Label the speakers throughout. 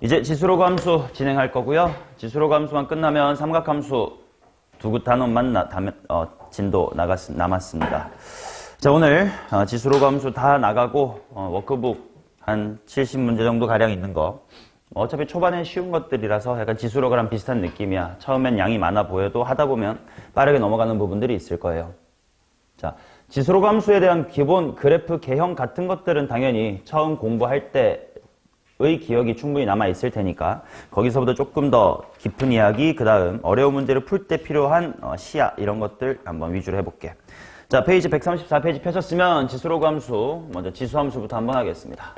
Speaker 1: 이제 지수로그 함수 진행할 거고요. 지수로그 함수만 끝나면 삼각함수 두 단원만 진도 남았습니다. 자, 오늘 지수로그 함수 다 나가고 워크북 한 70문제 정도 가량 있는 거. 어차피 초반엔 쉬운 것들이라서 약간 지수로그랑 비슷한 느낌이야. 처음엔 양이 많아 보여도 하다 보면 빠르게 넘어가는 부분들이 있을 거예요. 자, 지수로그 함수에 대한 기본 그래프 개형 같은 것들은 당연히 처음 공부할 때의 기억이 충분히 남아있을 테니까 거기서부터 조금 더 깊은 이야기, 그 다음 어려운 문제를 풀 때 필요한 시야 이런 것들 한번 위주로 해볼게. 자, 페이지 134페이지 펴셨으면 지수로그 함수, 먼저 지수함수부터 한번 하겠습니다.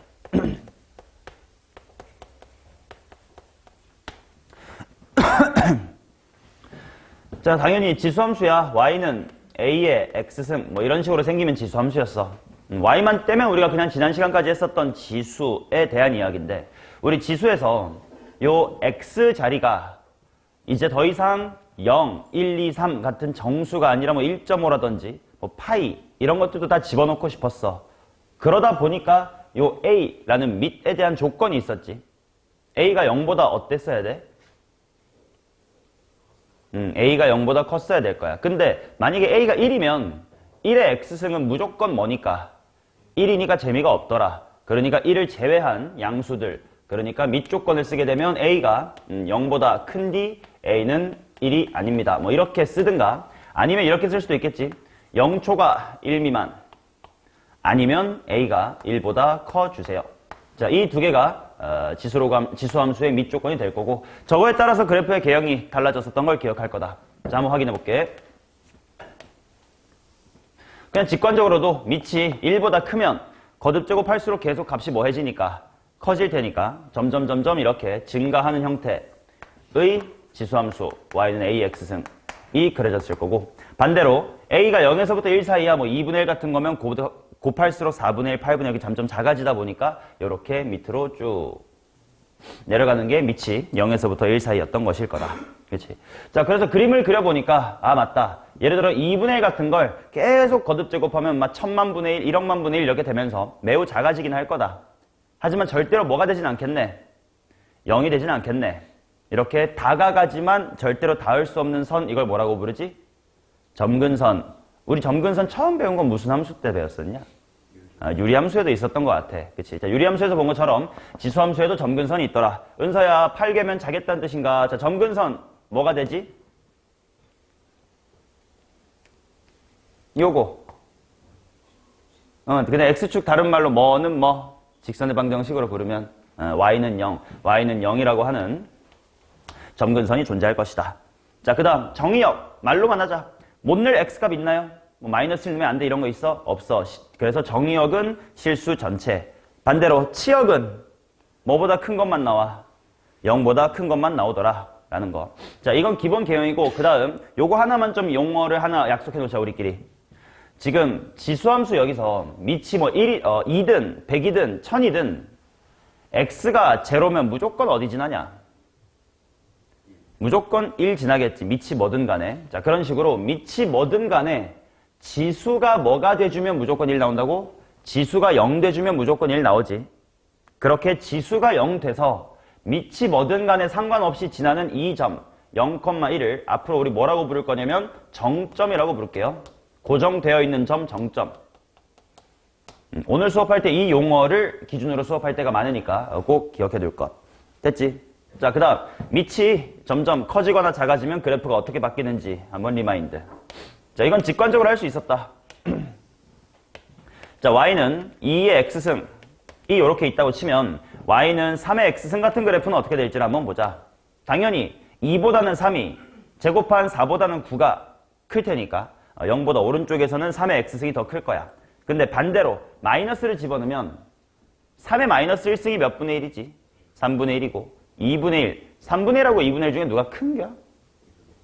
Speaker 1: 자, 당연히 지수함수야. y는 a의 x승 뭐 이런 식으로 생기면 지수함수였어. y만 떼면 우리가 그냥 지난 시간까지 했었던 지수에 대한 이야기인데, 우리 지수에서 요 x 자리가 이제 더 이상 0, 1, 2, 3 같은 정수가 아니라 뭐 1.5라든지 뭐 파이 이런 것들도 다 집어넣고 싶었어. 그러다 보니까 요 a라는 밑에 대한 조건이 있었지. a가 0보다 어땠어야 돼? a가 0보다 컸어야 될 거야. 근데 만약에 a가 1이면 1의 x승은 무조건 뭐니까? 1이니까 재미가 없더라. 그러니까 1을 제외한 양수들, 그러니까 밑 조건을 쓰게 되면 a가 0보다 큰 뒤 a는 1이 아닙니다. 뭐 이렇게 쓰든가, 아니면 이렇게 쓸 수도 있겠지. 0초가 1 미만 아니면 a가 1보다 커주세요. 자, 이 두 개가 지수함수의 밑 조건이 될 거고, 저거에 따라서 그래프의 개형이 달라졌었던 걸 기억할 거다. 자, 한번 확인해 볼게. 그냥 직관적으로도 밑이 1보다 크면 거듭 제곱할수록 계속 값이 뭐해지니까 커질 테니까 점점 이렇게 증가하는 형태의 지수함수 y는 ax승이 그려졌을 거고, 반대로 a가 0에서부터 1 사이야 뭐 2분의 1 같은 거면 곱할수록 4분의 1, 8분의 1이 점점 작아지다 보니까 이렇게 밑으로 쭉 내려가는 게 밑이 0에서부터 1 사이였던 것일 거다. 그렇지? 자, 그래서 그림을 그려보니까 아, 맞다. 예를 들어 2분의 1 같은 걸 계속 거듭 제곱하면 막 1000만분의 1, 1억만분의 1 이렇게 되면서 매우 작아지긴 할 거다. 하지만 절대로 뭐가 되진 않겠네. 0이 되진 않겠네. 이렇게 다가가지만 절대로 닿을 수 없는 선, 이걸 뭐라고 부르지? 점근선. 우리 점근선 처음 배운 건 무슨 함수 때 배웠었냐? 유리함수에도 있었던 것 같아. 그치? 자, 유리함수에서 본 것처럼 지수함수에도 점근선이 있더라. 은서야, 8개면 자겠다는 뜻인가? 자, 점근선 뭐가 되지? 요거. 근데 x축 다른 말로 뭐는 뭐 직선의 방정식으로 부르면 y는 0, y는 0이라고 하는 점근선이 존재할 것이다. 자, 그 다음 정의역 말로만 하자. 못 낼 x값 있나요? 뭐 마이너스 넣으면 안 돼 이런 거 있어? 없어. 그래서 정의역은 실수 전체. 반대로 치역은 뭐보다 큰 것만 나와? 0보다 큰 것만 나오더라 라는 거. 자, 이건 기본 개형이고, 그 다음 요거 하나만 좀 용어를 하나 약속해 놓자 우리끼리. 지금 지수함수 여기서 밑이 뭐 2든 100이든 1000이든 x가 제로면 무조건 어디 지나냐? 무조건 1 지나겠지. 밑이 뭐든 간에. 자, 그런 식으로 밑이 뭐든 간에 지수가 뭐가 돼주면 무조건 1 나온다고? 지수가 0 돼주면 무조건 1 나오지. 그렇게 지수가 0 돼서 밑이 뭐든 간에 상관없이 지나는 이 점 0,1을 앞으로 우리 뭐라고 부를 거냐면 정점이라고 부를게요. 고정되어 있는 점 정점. 오늘 수업할 때 이 용어를 기준으로 수업할 때가 많으니까 꼭 기억해 둘 것. 됐지? 자, 그 다음 밑이 점점 커지거나 작아지면 그래프가 어떻게 바뀌는지 한번 리마인드. 자, 이건 직관적으로 할 수 있었다. 자, y는 2의 x승이 이렇게 있다고 치면 y는 3의 x승 같은 그래프는 어떻게 될지 한번 보자. 당연히 2보다는 3이 제곱한 4보다는 9가 클 테니까 0보다 오른쪽에서는 3의 x승이 더 클 거야. 근데 반대로 마이너스를 집어넣으면 3의 마이너스 1승이 몇 분의 1이지? 3분의 1이고 2분의 1, 3분의 1하고 2분의 1 중에 누가 큰 거야?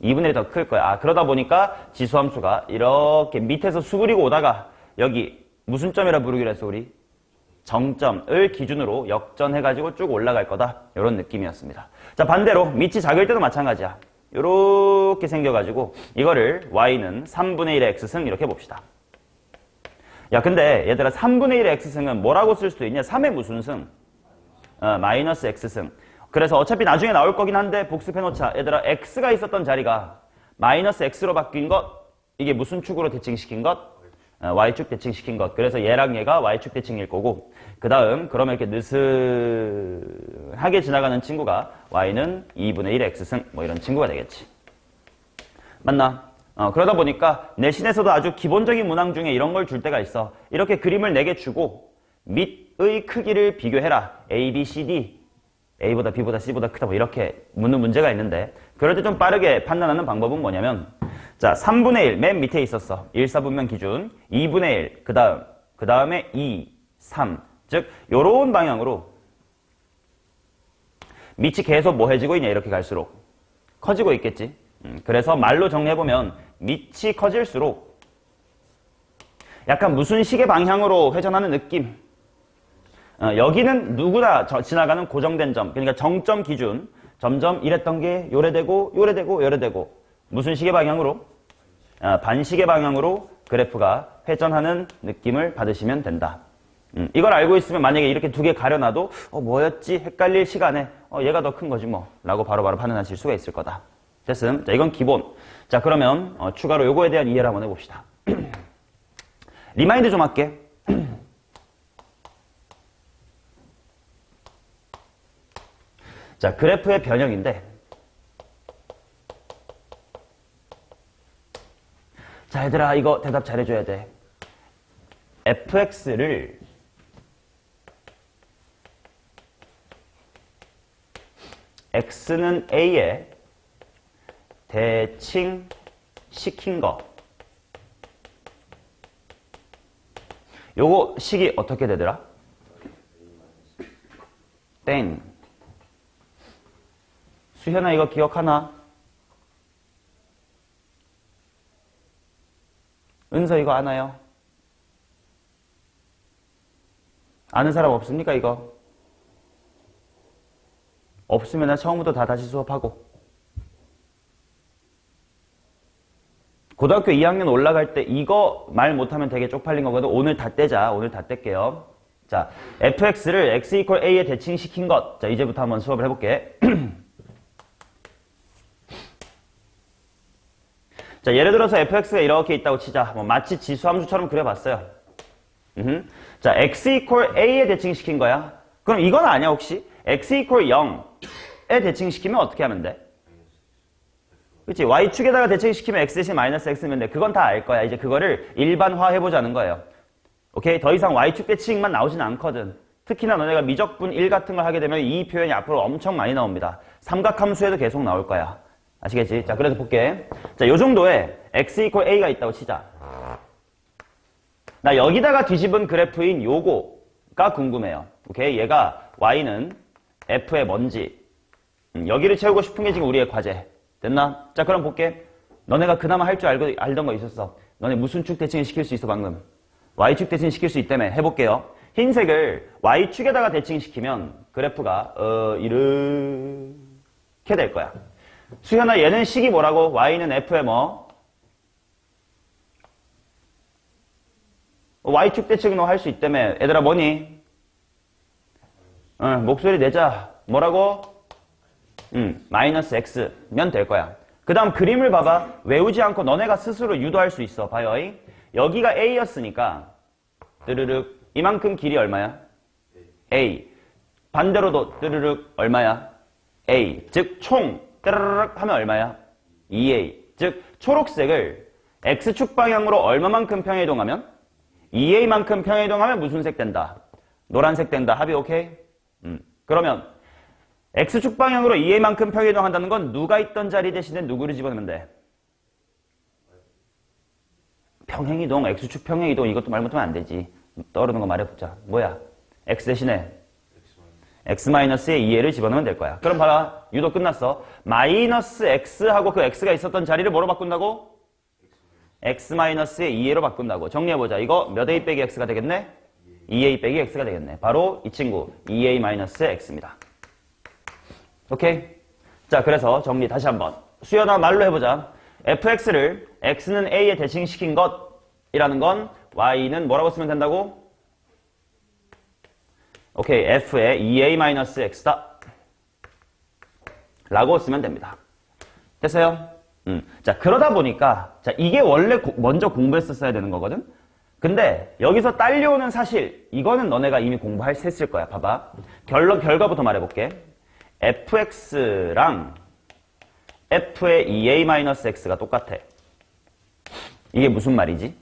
Speaker 1: 2분의 1이 더 클 거야. 그러다 보니까 지수함수가 이렇게 밑에서 수그리고 오다가 여기 무슨 점이라 부르기로 했어 우리? 정점을 기준으로 역전해가지고 쭉 올라갈 거다. 이런 느낌이었습니다. 자, 반대로 밑이 작을 때도 마찬가지야. 이렇게 생겨가지고 이거를 y는 3분의 1의 x승 이렇게 봅시다. 야, 근데 얘들아 3분의 1의 x승은 뭐라고 쓸 수도 있냐? 3의 무슨 승? 마이너스 x승. 그래서 어차피 나중에 나올 거긴 한데 복습해놓자. 얘들아, x가 있었던 자리가 마이너스 x로 바뀐 것, 이게 무슨 축으로 대칭시킨 것? y축 대칭시킨 것. 그래서 얘랑 얘가 y축 대칭일 거고, 그 다음 그러면 이렇게 느슨하게 지나가는 친구가 y는 2분의 1 x승 뭐 이런 친구가 되겠지. 맞나? 그러다 보니까 내신에서도 아주 기본적인 문항 중에 이런 걸 줄 때가 있어. 이렇게 그림을 4개 주고 밑의 크기를 비교해라. A, B, C, D. A보다 B보다 C보다 크다 뭐 이렇게 묻는 문제가 있는데, 그럴 때 좀 빠르게 판단하는 방법은 뭐냐면, 자, 3분의 1 맨 밑에 있었어. 1, 4분면 기준. 2분의 1 그 다음에 2, 3. 즉 요런 방향으로 밑이 계속 뭐해지고 있냐, 이렇게 갈수록 커지고 있겠지. 그래서 말로 정리해보면 밑이 커질수록 약간 무슨 식의 방향으로 회전하는 느낌. 여기는 누구나 지나가는 고정된 점, 그러니까 정점 기준, 점점 이랬던 게 요래되고 요래되고 요래되고 무슨 식의 방향으로? 반식의 방향으로 그래프가 회전하는 느낌을 받으시면 된다. 이걸 알고 있으면 만약에 이렇게 2개 가려놔도 뭐였지? 헷갈릴 시간에 얘가 더 큰 거지 뭐 라고 바로바로 판단하실 수가 있을 거다. 됐음? 자, 이건 기본. 자, 그러면 추가로 요거에 대한 이해를 한번 해봅시다. 리마인드 좀 할게. 자, 그래프의 변형인데, 자, 얘들아, 이거 대답 잘해줘야 돼. fx를 x는 a에 대칭시킨 거. 요거 식이 어떻게 되더라? 땡. 수현아, 이거 기억하나? 은서 이거 아나요? 아는 사람 없습니까, 이거? 없으면 나 처음부터 다시 수업하고. 고등학교 2학년 올라갈 때 이거 말 못하면 되게 쪽팔린 거거든. 오늘 다 떼자. 오늘 다 뗄게요. 자, fx를 x equal a에 대칭시킨 것. 자, 이제부터 한번 수업을 해볼게. 자, 예를 들어서 fx가 이렇게 있다고 치자. 뭐 마치 지수함수처럼 그려봤어요. 자, x equal a에 대칭시킨 거야. 그럼 이건 아니야, 혹시? x equal 0에 대칭시키면 어떻게 하면 돼? 그치? y축에다가 대칭시키면 x 대신 마이너스 x면 돼. 그건 다 알 거야. 이제 그거를 일반화해보자는 거예요. 오케이? 더 이상 y축 대칭만 나오진 않거든. 특히나 너네가 미적분 1 같은 걸 하게 되면 이 표현이 앞으로 엄청 많이 나옵니다. 삼각함수에도 계속 나올 거야. 아시겠지? 자, 그래서 볼게. 자, 요 정도에 x equal a가 있다고 치자. 나 여기다가 뒤집은 그래프인 요거가 궁금해요. 오케이? 얘가 y는 f의 뭔지. 여기를 채우고 싶은 게 지금 우리의 과제. 됐나? 자, 그럼 볼게. 너네가 그나마 할 줄 알던 거 있었어. 너네 무슨 축 대칭을 시킬 수 있어, 방금? y축 대칭 시킬 수 있다며. 해볼게요. 흰색을 y축에다가 대칭시키면 그래프가 이렇게 될 거야. 수현아, 얘는 식이 뭐라고? y는 f의 뭐? y축 대칭 너 할 수 있다며. 얘들아, 뭐니? 목소리 내자. 뭐라고? 마이너스 x면 될 거야. 그 다음 그림을 봐봐. 외우지 않고 너네가 스스로 유도할 수 있어. 봐요. 여기가 a였으니까 뜨르륵 이만큼 길이 얼마야? a. 반대로도 뜨르륵 얼마야? a. 즉 총 뜨르륵 하면 얼마야? 2a. 즉 초록색을 x축 방향으로 얼마만큼 평행이동하면? 2a만큼 평행이동하면 무슨 색 된다? 노란색 된다. 합의 오케이? 그러면 x축 방향으로 2a만큼 평행이동한다는 건 누가 있던 자리 대신에 누구를 집어넣으면 돼? 평행이동, x축 평행이동. 이것도 말 못하면 안 되지. 떠오르는 거 말해보자. 뭐야? x 대신에 x-의 2a를 집어넣으면 될 거야. 그럼 봐라. 유도 끝났어. 마이너스 x하고 그 x가 있었던 자리를 뭐로 바꾼다고? x-의 2a로 바꾼다고. 정리해보자. 이거 몇 a 빼기 x가 되겠네? 2a 빼기 x가 되겠네. 바로 이 친구 2a-x입니다. 오케이? 자, 그래서 정리 다시 한번. 수연아, 말로 해보자. fx를 x는 a에 대칭시킨 것이라는 건 y는 뭐라고 쓰면 된다고? 오케이, f의 2a-x다. 라고 쓰면 됩니다. 됐어요? 자, 그러다 보니까, 자, 이게 원래 먼저 공부했었어야 되는 거거든? 근데 여기서 딸려오는 사실, 이거는 너네가 이미 공부했을 거야. 봐봐. 결과부터 말해볼게. fx랑 f의 2a-x가 똑같아. 이게 무슨 말이지?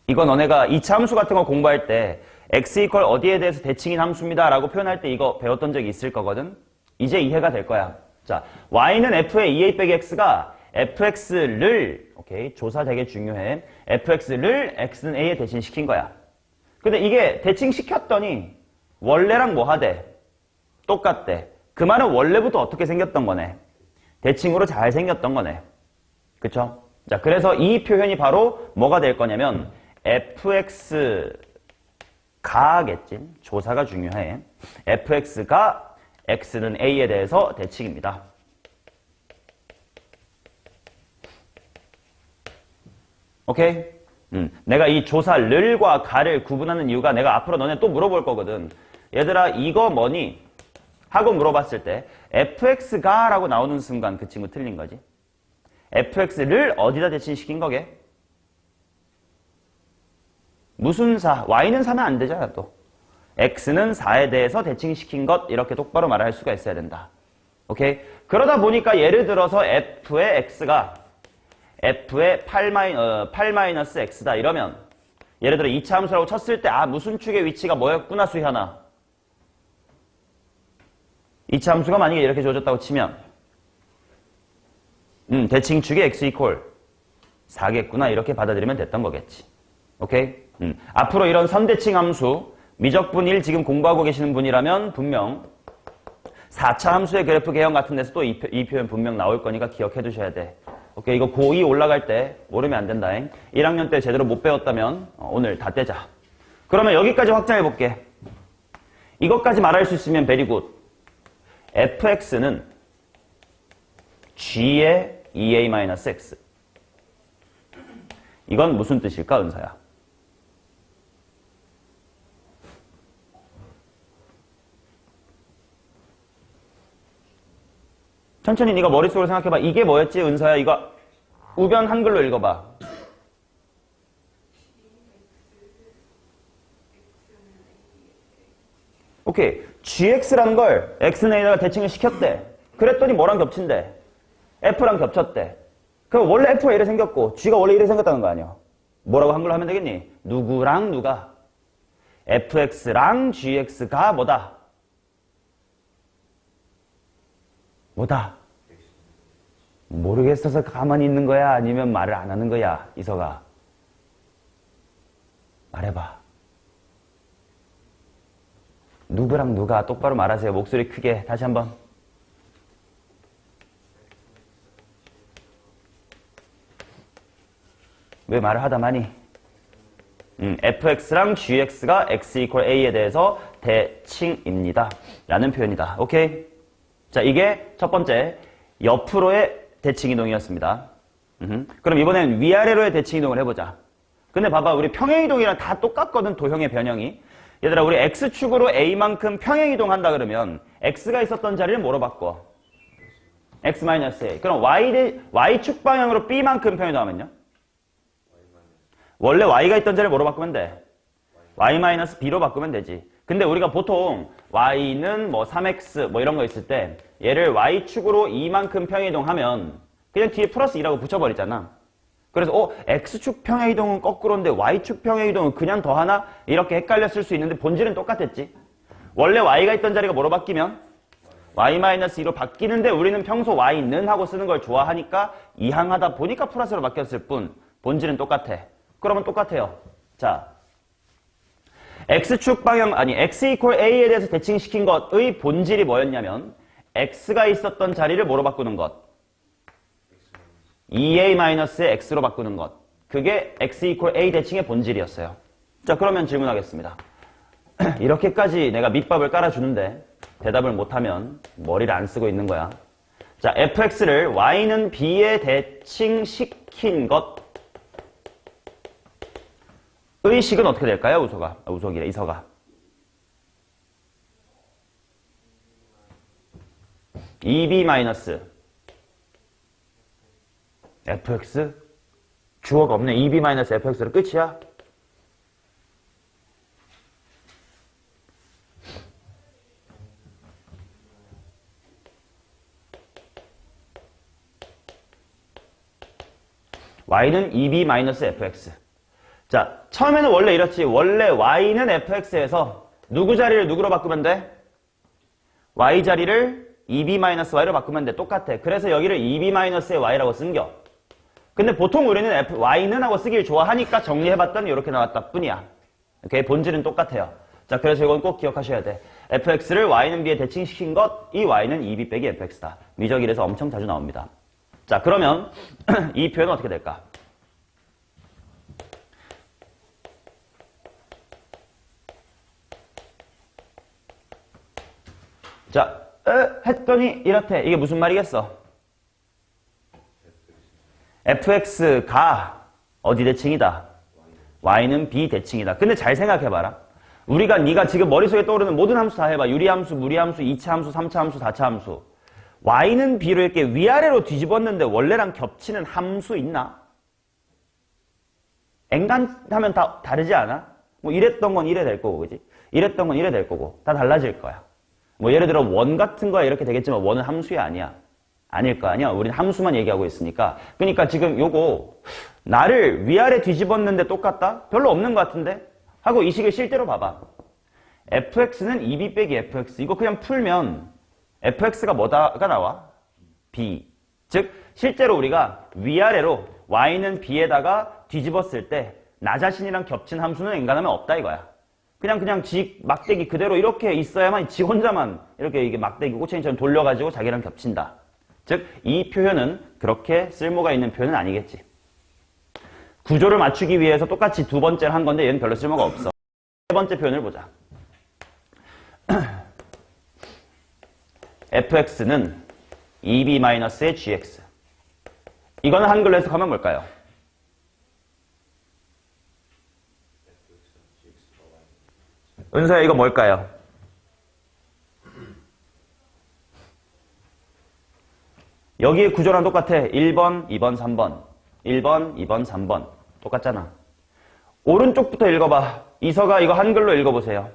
Speaker 1: 이거 너네가 이차 함수 같은 거 공부할 때 x 이퀄 어디에 대해서 대칭인 함수입니다 라고 표현할 때 이거 배웠던 적이 있을 거거든? 이제 이해가 될 거야. 자, y는 f의 2a-x가 fx를, 오케이, 조사 되게 중요해. fx를 x는 a에 대칭시킨 거야. 근데 이게 대칭시켰더니 원래랑 뭐 하대? 똑같대. 그 말은 원래부터 어떻게 생겼던 거네? 대칭으로 잘 생겼던 거네. 그쵸? 자, 그래서 이 표현이 바로 뭐가 될 거냐면 fx가겠지. 조사가 중요해. fx가 x는 a에 대해서 대칭입니다. 오케이? 내가 이 조사 를과 가를 구분하는 이유가 내가 앞으로 너네 또 물어볼 거거든. 얘들아 이거 뭐니? 하고 물어봤을 때 fx가 라고 나오는 순간 그 친구 틀린 거지. fx를 어디다 대칭시킨 거게? 무슨 4? y는 4면 안 되잖아 또. x는 4에 대해서 대칭시킨 것 이렇게 똑바로 말할 수가 있어야 된다. 오케이? 그러다 보니까 예를 들어서 f의 x가 f의 8-x다 이러면 예를 들어 2차 함수라고 쳤을 때 무슨 축의 위치가 뭐였구나 수현아. 2차 함수가 만약에 이렇게 주어졌다고 치면 대칭축의 x 이퀄 4겠구나 이렇게 받아들이면 됐던 거겠지. 오케이? 앞으로 이런 선대칭 함수 미적분 1 지금 공부하고 계시는 분이라면 분명 4차 함수의 그래프 개형 같은 데서 또 이 표현 분명 나올 거니까 기억해 두셔야 돼. 오케이, 이거 고2 올라갈 때 모르면 안 된다. 1학년 때 제대로 못 배웠다면 오늘 다 떼자. 그러면 여기까지 확장해 볼게. 이것까지 말할 수 있으면 베리굿. fx는 g의 2a-x. 이건 무슨 뜻일까, 은서야? 천천히 네가 머릿속으로 생각해봐. 이게 뭐였지, 은서야? 이거 우변 한글로 읽어봐. 오케이. gx라는 걸 x는 a에다가 대칭을 시켰대. 그랬더니 뭐랑 겹친대? f랑 겹쳤대. 그럼 원래 f가 이래 생겼고 g가 원래 이래 생겼다는 거 아니야? 뭐라고 한글로 하면 되겠니? 누구랑 누가? fx랑 gx가 뭐다? 뭐다? 모르겠어서 가만히 있는 거야? 아니면 말을 안 하는 거야? 이서가. 말해봐. 누구랑 누가? 똑바로 말하세요. 목소리 크게. 다시 한번. 왜 말을 하다 마니? fx랑 gx가 x 이퀄 a에 대해서 대칭입니다. 라는 표현이다. 오케이? 자, 이게 첫 번째 옆으로의 대칭이동이었습니다. 그럼 이번엔 위아래로의 대칭이동을 해보자. 근데 봐봐, 우리 평행이동이랑 다 똑같거든, 도형의 변형이. 얘들아, 우리 x축으로 a만큼 평행이동한다 그러면 x가 있었던 자리를 뭐로 바꿔? x-a. 그럼 y축 방향으로 b만큼 평행이동하면요? 원래 y가 있던 자리를 뭐로 바꾸면 돼? y-b로 바꾸면 되지. 근데 우리가 보통 y는 뭐 3x 뭐 이런 거 있을 때 얘를 y축으로 2만큼 평행이동하면 그냥 뒤에 플러스 2라고 붙여버리잖아. 그래서 x축 평행이동은 거꾸로인데 y축 평행이동은 그냥 더하나? 이렇게 헷갈렸을 수 있는데 본질은 똑같았지. 원래 y가 있던 자리가 뭐로 바뀌면? y-2로 바뀌는데 우리는 평소 y는 하고 쓰는 걸 좋아하니까 이항하다 보니까 플러스로 바뀌었을 뿐 본질은 똑같아. 그러면 똑같아요. 자, x축 방향, x 이퀄 a에 대해서 대칭시킨 것의 본질이 뭐였냐면 x가 있었던 자리를 뭐로 바꾸는 것? 2a-의 x로 바꾸는 것. 그게 x 이퀄 a 대칭의 본질이었어요. 자, 그러면 질문하겠습니다. 이렇게까지 내가 밑밥을 깔아주는데 대답을 못하면 머리를 안 쓰고 있는 거야. 자, fx를 y는 b에 대칭시킨 것 의식은 어떻게 될까요? 우석이래, 이서가. 2b 마이너스 fx? 주어가 없네. 2b 마이너스 fx로 끝이야? y는 2b 마이너스 fx. 자, 처음에는 원래 이렇지. 원래 y는 fx에서 누구 자리를 누구로 바꾸면 돼? y 자리를 2b 마이너스 y로 바꾸면 돼. 똑같아. 그래서 여기를 2b 마이너스의 y라고 쓴겨. 근데 보통 우리는 y는 하고 쓰길 좋아하니까 정리해봤더니 이렇게 나왔다 뿐이야. 오케이? 본질은 똑같아요. 자, 그래서 이건 꼭 기억하셔야 돼. fx를 y는 b에 대칭시킨 것, 이 y는 2b 빼기 fx다. 미적일에서 엄청 자주 나옵니다. 자, 그러면 이 표현은 어떻게 될까? 자, 했더니 이렇대. 이게 무슨 말이겠어? fx가 어디 대칭이다? y는 b 대칭이다. 근데 잘 생각해봐라. 우리가 네가 지금 머릿속에 떠오르는 모든 함수 다 해봐. 유리함수, 무리함수, 2차 함수, 3차 함수, 4차 함수. y는 b로 이렇게 위아래로 뒤집었는데 원래랑 겹치는 함수 있나? 앵간하면 다 다르지 않아? 뭐 이랬던 건 이래 될 거고, 그지? 이랬던 건 이래 될 거고. 다 달라질 거야. 뭐 예를 들어 원 같은 거야 이렇게 되겠지만 원은 함수야 아니야. 아닐 거 아니야. 우린 함수만 얘기하고 있으니까. 그러니까 지금 요거 나를 위아래 뒤집었는데 똑같다? 별로 없는 것 같은데? 하고 이 식을 실제로 봐봐. fx는 2b 빼기 fx. 이거 그냥 풀면 fx가 뭐다가 나와? b. 즉 실제로 우리가 위아래로 y는 b에다가 뒤집었을 때 나 자신이랑 겹친 함수는 앵간하면 없다 이거야. 그냥 지 막대기 그대로 이렇게 있어야만 지 혼자만 이렇게 이게 막대기 꼬챙이처럼 돌려가지고 자기랑 겹친다. 즉 이 표현은 그렇게 쓸모가 있는 표현은 아니겠지. 구조를 맞추기 위해서 똑같이 두 번째를 한 건데 얘는 별로 쓸모가 없어. 세 번째 표현을 보자. fx는 2b-의 gx. 이거는 한글로 해석하면 뭘까요? 은서야 이거 뭘까요? 여기에 구조랑 똑같아. 1번, 2번, 3번. 1번, 2번, 3번. 똑같잖아. 오른쪽부터 읽어봐. 이서가 이거 한글로 읽어보세요.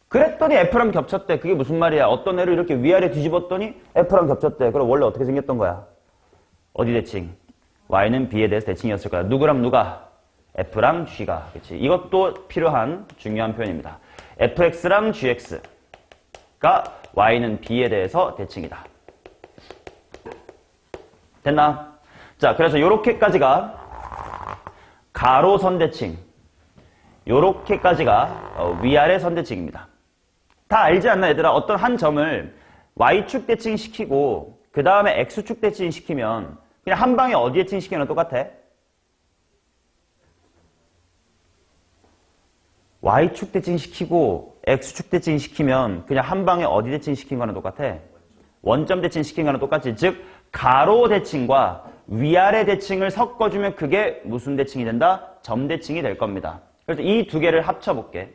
Speaker 1: 그랬더니 F랑 겹쳤대. 그게 무슨 말이야? 어떤 애를 이렇게 위아래 뒤집었더니 F랑 겹쳤대. 그럼 원래 어떻게 생겼던 거야? 어디 대칭? Y는 B에 대해서 대칭이었을 거야. 누구랑 누가? F랑 G가. 그치? 이것도 필요한 중요한 표현입니다. FX랑 GX가 Y는 B에 대해서 대칭이다. 됐나? 자, 그래서 요렇게까지가 가로 선대칭. 요렇게까지가 위아래 선대칭입니다. 다 알지 않나 얘들아? 어떤 한 점을 Y축 대칭 시키고 그 다음에 X축 대칭 시키면 그냥 한 방에 어디 대칭 시키면 똑같아? Y축 대칭 시키고 X축 대칭 시키면 그냥 한 방에 어디 대칭 시킨 거랑 똑같아? 원점 대칭 시킨 거랑 똑같지. 즉 가로 대칭과 위아래 대칭을 섞어주면 그게 무슨 대칭이 된다? 점 대칭이 될 겁니다. 그래서 이 두 개를 합쳐볼게.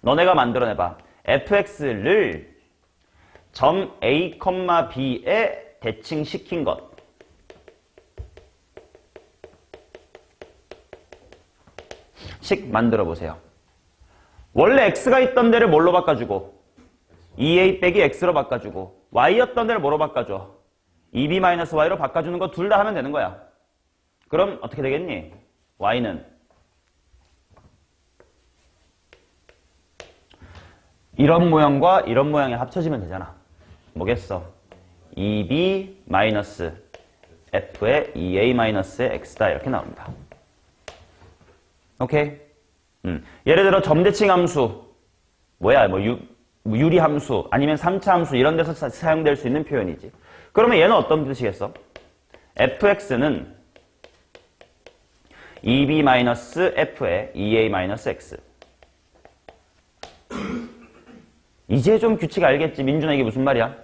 Speaker 1: 너네가 만들어내봐. fx를 점 a, b에 대칭시킨 것. 식 만들어보세요. 원래 x가 있던 데를 뭘로 바꿔주고 2a 빼기 x로 바꿔주고 y였던 데를 뭐로 바꿔줘? 2b-y로 바꿔주는 거 둘 다 하면 되는 거야. 그럼 어떻게 되겠니? y는 이런 모양과 이런 모양이 합쳐지면 되잖아. 뭐겠어? 2b-f의 2a-의 x다 이렇게 나옵니다. 오케이? 예를 들어 점대칭 함수 뭐야? 뭐 유리함수 아니면 3차 함수 이런 데서 사용될 수 있는 표현이지. 그러면 얘는 어떤 뜻이겠어? fx는 2b-f의 2a-x. 이제 좀 규칙 알겠지? 민준아 이게 무슨 말이야?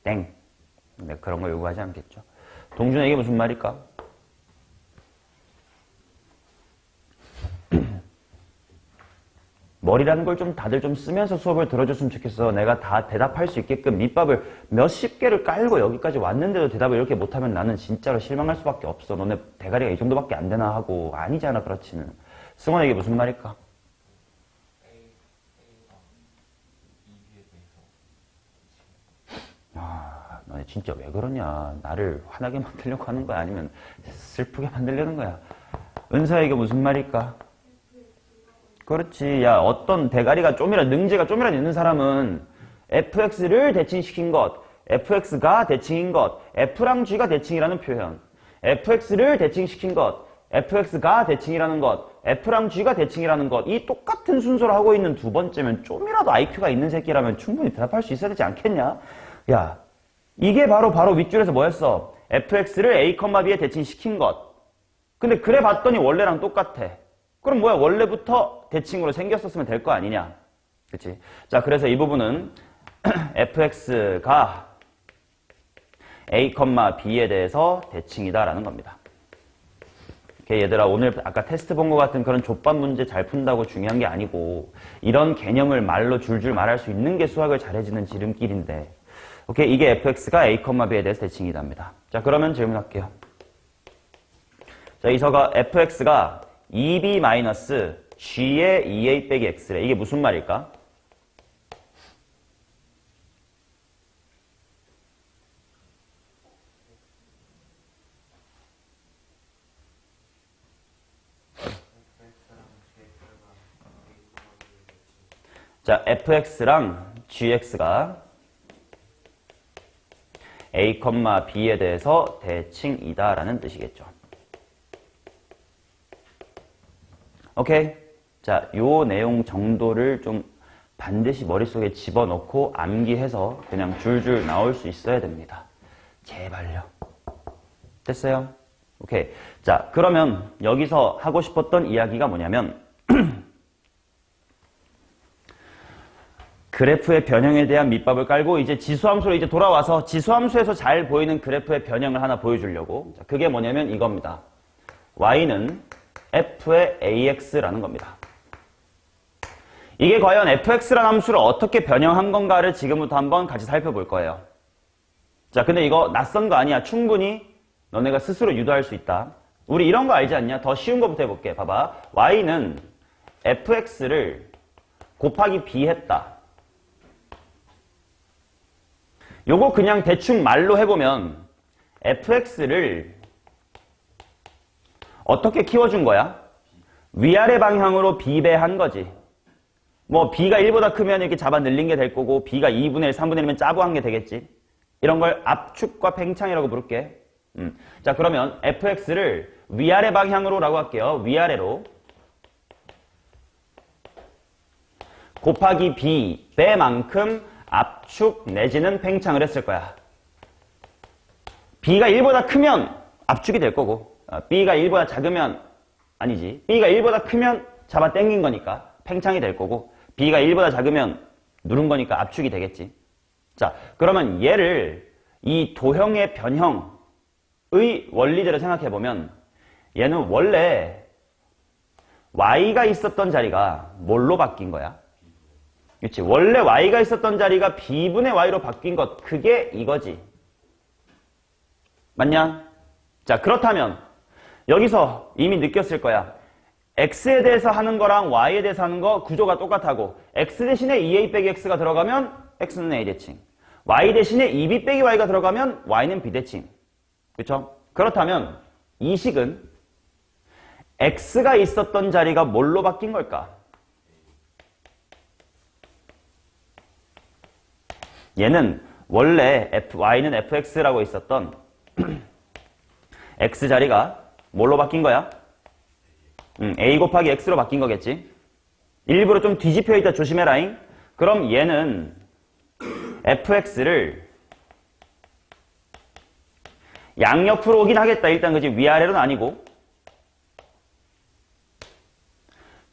Speaker 1: 땡. 네, 그런 거 요구하지 않겠죠. 동준아, 이게 무슨 말일까? 머리라는 걸 좀 다들 좀 쓰면서 수업을 들어줬으면 좋겠어. 내가 다 대답할 수 있게끔 밑밥을 몇십 개를 깔고 여기까지 왔는데도 대답을 이렇게 못하면 나는 진짜로 실망할 수밖에 없어. 너네 대가리가 이 정도밖에 안 되나 하고. 아니잖아, 그렇지는. 승원아, 이게 무슨 말일까? 아, 너네 진짜 왜 그러냐. 나를 화나게 만들려고 하는 거야? 아니면 슬프게 만들려는 거야? 은서야, 이게 무슨 말일까? 그렇지. 야, 어떤 대가리가 좀이라도, 능지가 좀이라도 있는 사람은 fx를 대칭시킨 것, fx가 대칭인 것, f랑 g가 대칭이라는 표현, fx를 대칭시킨 것, fx가 대칭이라는 것, f랑 g가 대칭이라는 것, 이 똑같은 순서로 하고 있는 두 번째면 좀이라도 IQ가 있는 새끼라면 충분히 대답할 수 있어야 되지 않겠냐? 야, 이게 바로 윗줄에서 뭐였어? fx를 a, b에 대칭시킨 것. 근데 그래 봤더니 원래랑 똑같아. 그럼 뭐야? 원래부터 대칭으로 생겼었으면 될 거 아니냐? 그치? 자, 그래서 이 부분은 fx가 a, b에 대해서 대칭이다라는 겁니다. 오케이, 얘들아, 오늘 아까 테스트 본 것 같은 그런 족밥 문제 잘 푼다고 중요한 게 아니고 이런 개념을 말로 줄줄 말할 수 있는 게 수학을 잘해지는 지름길인데, 오케이, 이게 fx가 a, b에 대해서 대칭이답니다. 자, 그러면 질문할게요. 자, 이서가 fx가 2b-g의 2a 빼기 x래. 이게 무슨 말일까? 자, fx랑 gx가 a, b에 대해서 대칭이다라는 뜻이겠죠. 오케이? 자, 요 내용 정도를 좀 반드시 머릿속에 집어넣고 암기해서 그냥 줄줄 나올 수 있어야 됩니다. 제발요. 됐어요? 오케이. 자, 그러면 여기서 하고 싶었던 이야기가 뭐냐면 그래프의 변형에 대한 밑밥을 깔고 이제 지수함수로 이제 돌아와서 지수함수에서 잘 보이는 그래프의 변형을 하나 보여주려고. 자, 그게 뭐냐면 이겁니다. y는 f의 ax라는 겁니다. 이게 과연 fx라는 함수를 어떻게 변형한 건가를 지금부터 한번 같이 살펴볼 거예요. 자, 근데 이거 낯선 거 아니야. 충분히 너네가 스스로 유도할 수 있다. 우리 이런 거 알지 않냐? 더 쉬운 거부터 해볼게. 봐봐. y는 fx를 곱하기 b 했다. 요거 그냥 대충 말로 해보면 fx를 어떻게 키워준 거야? 위아래 방향으로 비배한 거지. 뭐 b가 1보다 크면 이렇게 잡아 늘린 게 될 거고 b가 2분의 1, 3분의 1이면 짜부한 게 되겠지. 이런 걸 압축과 팽창이라고 부를게. 자, 그러면 fx를 위아래 방향으로 라고 할게요. 위아래로 곱하기 b 배만큼 압축 내지는 팽창을 했을 거야. b가 1보다 크면 압축이 될 거고 b가 1보다 작으면 아니지. b가 1보다 크면 잡아 당긴 거니까 팽창이 될 거고 b가 1보다 작으면 누른 거니까 압축이 되겠지. 자, 그러면 얘를 이 도형의 변형의 원리대로 생각해보면 얘는 원래 y가 있었던 자리가 뭘로 바뀐 거야? 그렇지. 원래 y가 있었던 자리가 b분의 y로 바뀐 것, 그게 이거지. 맞냐? 자, 그렇다면 여기서 이미 느꼈을 거야. x에 대해서 하는 거랑 y에 대해서 하는 거 구조가 똑같하고 x 대신에 2a 빼기 x가 들어가면 x는 a 대칭, y 대신에 2b 빼기 y가 들어가면 y는 b 대칭. 그렇죠? 그렇다면 이 식은 x가 있었던 자리가 뭘로 바뀐 걸까? 얘는 원래 y는 fx라고 있었던 x 자리가 뭘로 바뀐 거야? a 곱하기 x로 바뀐 거겠지. 일부러 좀 뒤집혀 있다 조심해라잉. 그럼 얘는 fx를 양옆으로 오긴 하겠다. 일단 그지. 위아래로는 아니고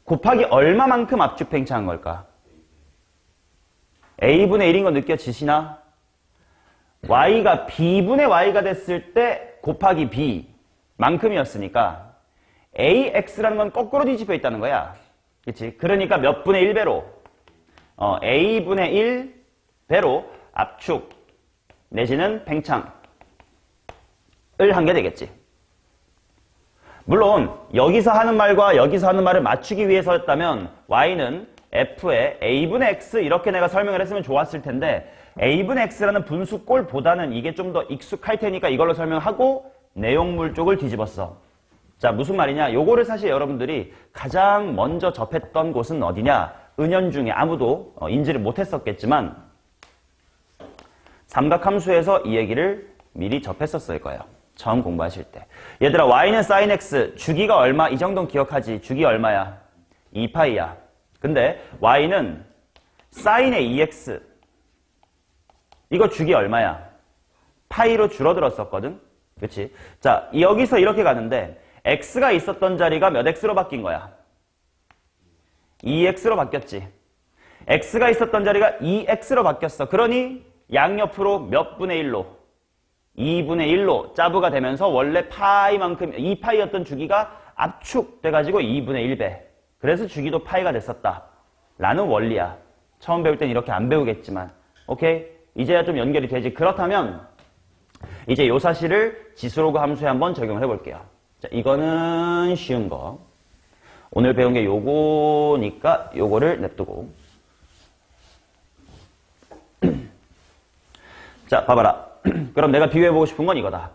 Speaker 1: 곱하기 얼마만큼 압축 팽창한 걸까? a분의 1인 거 느껴지시나? y가 b분의 y가 됐을 때 곱하기 b만큼이었으니까 ax라는 건 거꾸로 뒤집혀 있다는 거야. 그치? 그러니까 몇 분의 1배로 a분의 1배로 압축 내지는 팽창을 한 게 되겠지. 물론 여기서 하는 말과 여기서 하는 말을 맞추기 위해서였다면 y는 f의 a분의 x 이렇게 내가 설명을 했으면 좋았을 텐데 a분의 x라는 분수꼴보다는 이게 좀 더 익숙할 테니까 이걸로 설명하고 내용물 쪽을 뒤집었어. 자, 무슨 말이냐? 요거를 사실 여러분들이 가장 먼저 접했던 곳은 어디냐? 은연중에 아무도 인지를 못했었겠지만 삼각함수에서 이 얘기를 미리 접했었을 거예요. 처음 공부하실 때. 얘들아, y는 sin x, 주기가 얼마? 이 정도는 기억하지. 주기 얼마야? 2파이야. 근데 y는 sin의 2x. 이거 주기 얼마야? 파이로 줄어들었었거든? 그치? 자, 여기서 이렇게 가는데 x가 있었던 자리가 몇 x로 바뀐 거야? 2x로 바뀌었지. x가 있었던 자리가 2x로 바뀌었어. 그러니 양옆으로 몇 분의 1로? 2분의 1로 짜부가 되면서 원래 파이만큼 2파이였던 주기가 압축돼가지고 2분의 1배. 그래서 주기도 파이가 됐었다. 라는 원리야. 처음 배울 땐 이렇게 안 배우겠지만. 오케이? 이제야 좀 연결이 되지. 그렇다면 이제 요 사실을 지수로그 함수에 한번 적용을 해볼게요. 자, 이거는 쉬운 거. 오늘 배운 게 요거니까 요거를 냅두고. 자, 봐봐라. 그럼 내가 비교해보고 싶은 건 이거다.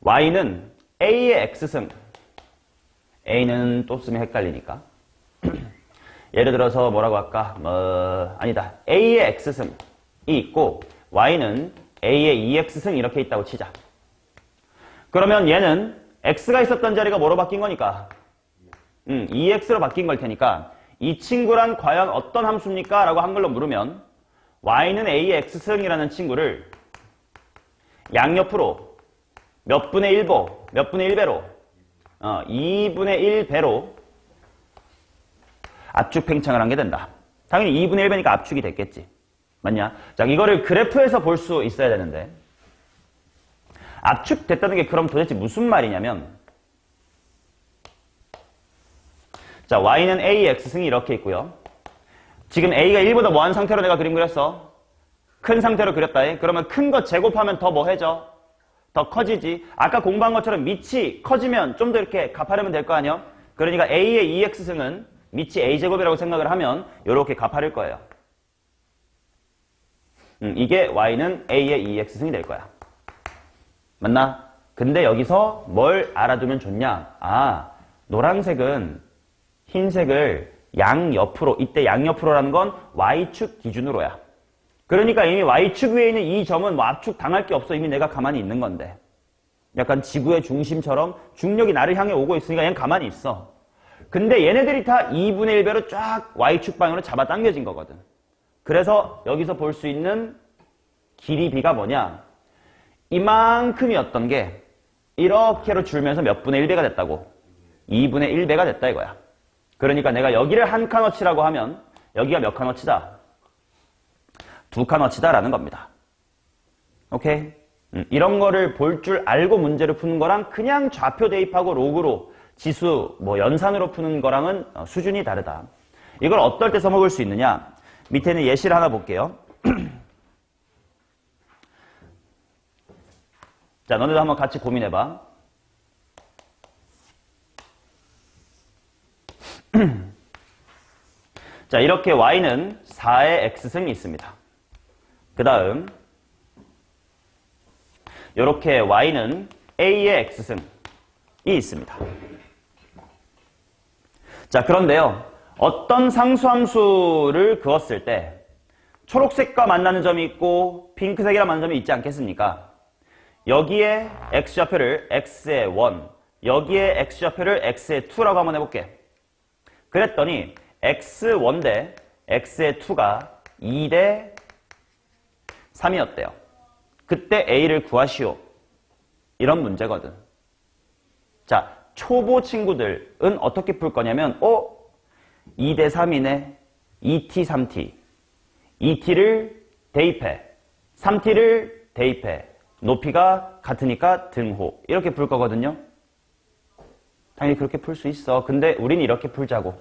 Speaker 1: y는 a의 x승. a는 또 쓰면 헷갈리니까. 예를 들어서 뭐라고 할까? 아니다. a의 x승이 있고 y는 a의 2x승 이렇게 있다고 치자. 그러면 얘는 x가 있었던 자리가 뭐로 바뀐 거니까? 2x로 바뀐 걸 테니까 이 친구란 과연 어떤 함수입니까? 라고 한글로 물으면 y는 a의 x승이라는 친구를 양옆으로 몇 분의 1보, 몇 분의 1배로 2분의 1배로 압축 팽창을 한 게 된다. 당연히 2분의 1배니까 압축이 됐겠지. 맞냐? 자, 이거를 그래프에서 볼 수 있어야 되는데 압축됐다는 게 그럼 도대체 무슨 말이냐면 자, y는 a의 x승이 이렇게 있고요. 지금 a가 1보다 뭐한 상태로 내가 그림 그렸어? 큰 상태로 그렸다. 그러면 큰 거 제곱하면 더 뭐 해져? 더 커지지. 아까 공부한 것처럼 밑이 커지면 좀 더 이렇게 갚아내면 될 거 아니야? 그러니까 a의 2x승은 밑이 a제곱이라고 생각을 하면 이렇게 갚아낼 거예요. 이게 y는 a의 2x승이 될 거야. 맞나? 근데 여기서 뭘 알아두면 좋냐? 아, 노란색은 흰색을 양옆으로, 이때 양옆으로라는 건 y축 기준으로야. 그러니까 이미 y축 위에 있는 이 점은 뭐 압축 당할 게 없어. 이미 내가 가만히 있는 건데. 약간 지구의 중심처럼 중력이 나를 향해 오고 있으니까 얘는 가만히 있어. 근데 얘네들이 다 2분의 1배로 쫙 y축 방향으로 잡아당겨진 거거든. 그래서 여기서 볼 수 있는 길이 b가 뭐냐? 이만큼이었던 게 이렇게로 줄면서 몇 분의 1배가 됐다고? 2분의 1배가 됐다 이거야. 그러니까 내가 여기를 한 칸어치라고 하면 여기가 몇 칸어치다? 2칸어치다 라는 겁니다. 오케이? 이런 거를 볼 줄 알고 문제를 푸는 거랑 그냥 좌표 대입하고 로그로 지수 뭐 연산으로 푸는 거랑은 수준이 다르다. 이걸 어떨 때 써먹을 수 있느냐? 밑에는 예시를 하나 볼게요. 자, 너네도 한번 같이 고민해봐. 자, 이렇게 y는 4의 x승이 있습니다. 그 다음 이렇게 y는 a의 x승이 있습니다. 자, 그런데요. 어떤 상수함수를 그었을 때 초록색과 만나는 점이 있고 핑크색이랑 만나는 점이 있지 않겠습니까? 여기에 x좌표를 x의 1, 여기에 x좌표를 x의 2라고 한번 해볼게. 그랬더니 x1 대 x의 2가 2 대 3이었대요. 그때 a를 구하시오. 이런 문제거든. 자, 초보 친구들은 어떻게 풀 거냐면 2 대 3이네. 2t, 3t. 2t를 대입해. 3t를 대입해. 높이가 같으니까 등호. 이렇게 풀 거거든요. 당연히 그렇게 풀 수 있어. 근데 우린 이렇게 풀자고.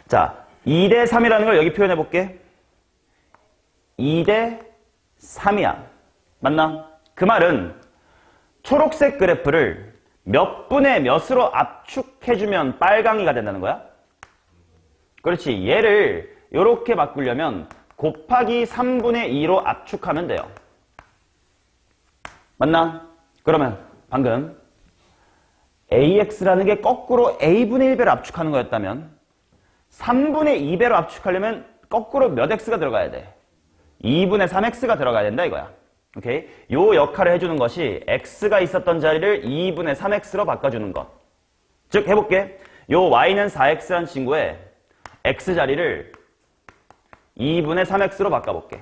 Speaker 1: 자, 2대 3이라는 걸 여기 표현해 볼게. 2대 3이야. 맞나? 그 말은 초록색 그래프를 몇 분의 몇으로 압축해주면 빨강이가 된다는 거야? 그렇지. 얘를 이렇게 바꾸려면 곱하기 3분의 2로 압축하면 돼요. 맞나? 그러면 방금 AX라는 게 거꾸로 A분의 1배로 압축하는 거였다면 3분의 2배로 압축하려면 거꾸로 몇 X가 들어가야 돼? 2분의 3X가 들어가야 된다 이거야. 오케이? 요 역할을 해주는 것이 X가 있었던 자리를 2분의 3X로 바꿔주는 것. 즉 해볼게. 요 Y는 4X라는 친구의 X 자리를 2분의 3X로 바꿔볼게.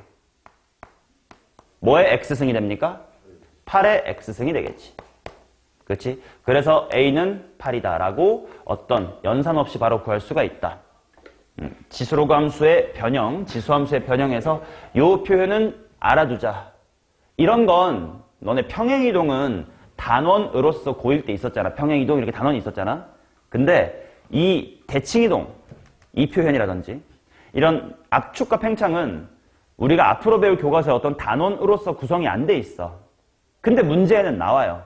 Speaker 1: 뭐의 X승이 됩니까? 8의 X승이 되겠지. 그렇지? 그래서 A는 8이다 라고 어떤 연산 없이 바로 구할 수가 있다. 지수로 함수의 변형, 지수함수의 변형에서 이 표현은 알아두자. 이런 건 너네 평행이동은 단원으로서 고1 때 있었잖아. 평행이동 이렇게 단원이 있었잖아. 근데 이 대칭이동, 이 표현이라든지 이런 압축과 팽창은 우리가 앞으로 배울 교과서에 어떤 단원으로서 구성이 안 돼 있어. 근데 문제에는 나와요.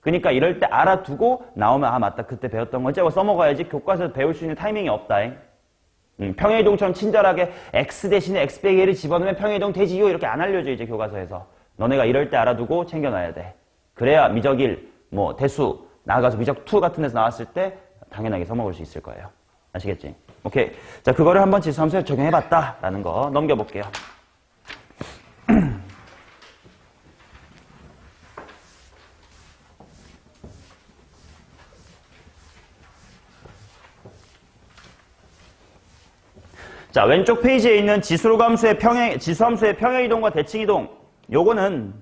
Speaker 1: 그러니까 이럴 때 알아두고 나오면 아 맞다 그때 배웠던 거지 하고 써먹어야지 교과서에서 배울 수 있는 타이밍이 없다. 평행이동처럼 친절하게 x 대신에 x 빼기 1을 집어넣으면 평행이동 되지요 이렇게 안 알려줘 이제 교과서에서. 너네가 이럴 때 알아두고 챙겨놔야 돼. 그래야 미적 1, 뭐 대수 나아가서 미적 2 같은 데서 나왔을 때 당연하게 써먹을 수 있을 거예요. 아시겠지? 오케이. 자, 그거를 한번 지수함수에 적용해봤다 라는 거 넘겨볼게요. 자, 왼쪽 페이지에 있는 지수함수의 평행이동과 대칭이동 요거는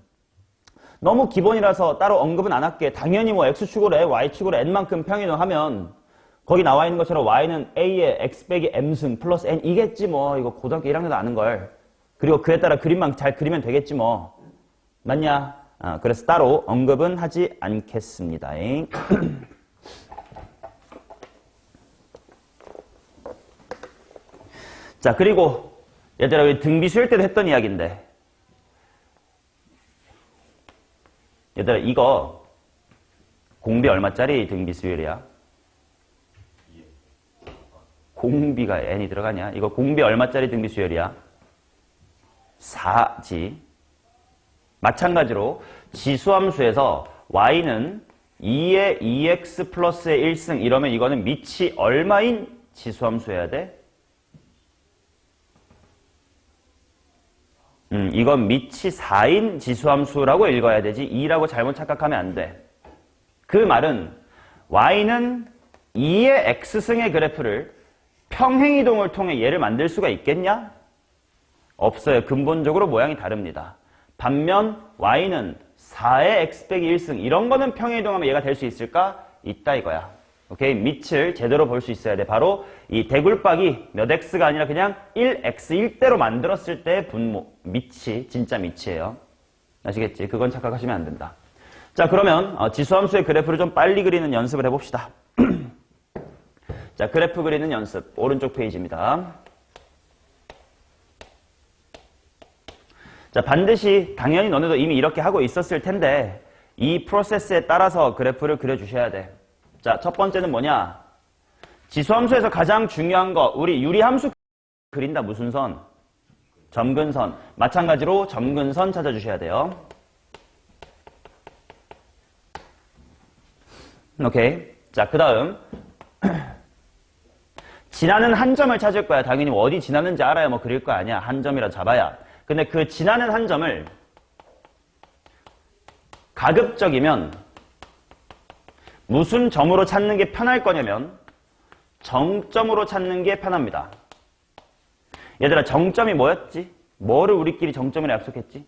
Speaker 1: 너무 기본이라서 따로 언급은 안 할게. 당연히 뭐 x축으로 에, y축으로 n만큼 평행이동하면 거기 나와 있는 것처럼 y는 a의 x 빼기 m승 플러스 n 이겠지 뭐. 이거 고등학교 1학년도 아는걸. 그리고 그에 따라 그림만 잘 그리면 되겠지 뭐. 맞냐? 그래서 따로 언급은 하지 않겠습니다. 자, 그리고 얘들아 우리 등비 수열 때도 했던 이야기인데 얘들아 이거 공비 얼마짜리 등비 수열이야? 공비가 n이 들어가냐? 이거 공비 얼마짜리 등비 수열이야? 4지. 마찬가지로 지수함수에서 y는 2의 2x 플러스의 1승 이러면 이거는 밑이 얼마인 지수함수여야 돼? 이건 밑이 4인 지수함수라고 읽어야 되지 2라고 잘못 착각하면 안 돼. 그 말은 y는 2의 x승의 그래프를 평행이동을 통해 얘를 만들 수가 있겠냐? 없어요. 근본적으로 모양이 다릅니다. 반면 y는 4의 x 빼기 1승 이런 거는 평행이동하면 얘가 될 수 있을까? 있다 이거야. 오케이? 밑을 제대로 볼 수 있어야 돼. 바로 이 대굴박이 몇 x가 아니라 그냥 1x1대로 만들었을 때 분모, 밑이 진짜 밑이에요. 아시겠지? 그건 착각하시면 안 된다. 자, 그러면 지수함수의 그래프를 좀 빨리 그리는 연습을 해봅시다. 자, 그래프 그리는 연습. 오른쪽 페이지입니다. 자, 반드시 당연히 너네도 이미 이렇게 하고 있었을 텐데 이 프로세스에 따라서 그래프를 그려주셔야 돼. 자, 첫 번째는 뭐냐? 지수함수에서 가장 중요한 거, 우리 유리함수 그린다. 무슨 선? 점근선. 마찬가지로 점근선 찾아주셔야 돼요. 오케이. 자, 그 다음 지나는 한 점을 찾을 거야. 당연히 어디 지나는지 알아야 뭐 그릴 거 아니야. 한 점이라 잡아야. 근데 그 지나는 한 점을 가급적이면 무슨 점으로 찾는 게 편할 거냐면 정점으로 찾는 게 편합니다. 얘들아 정점이 뭐였지? 뭐를 우리끼리 정점이라 약속했지?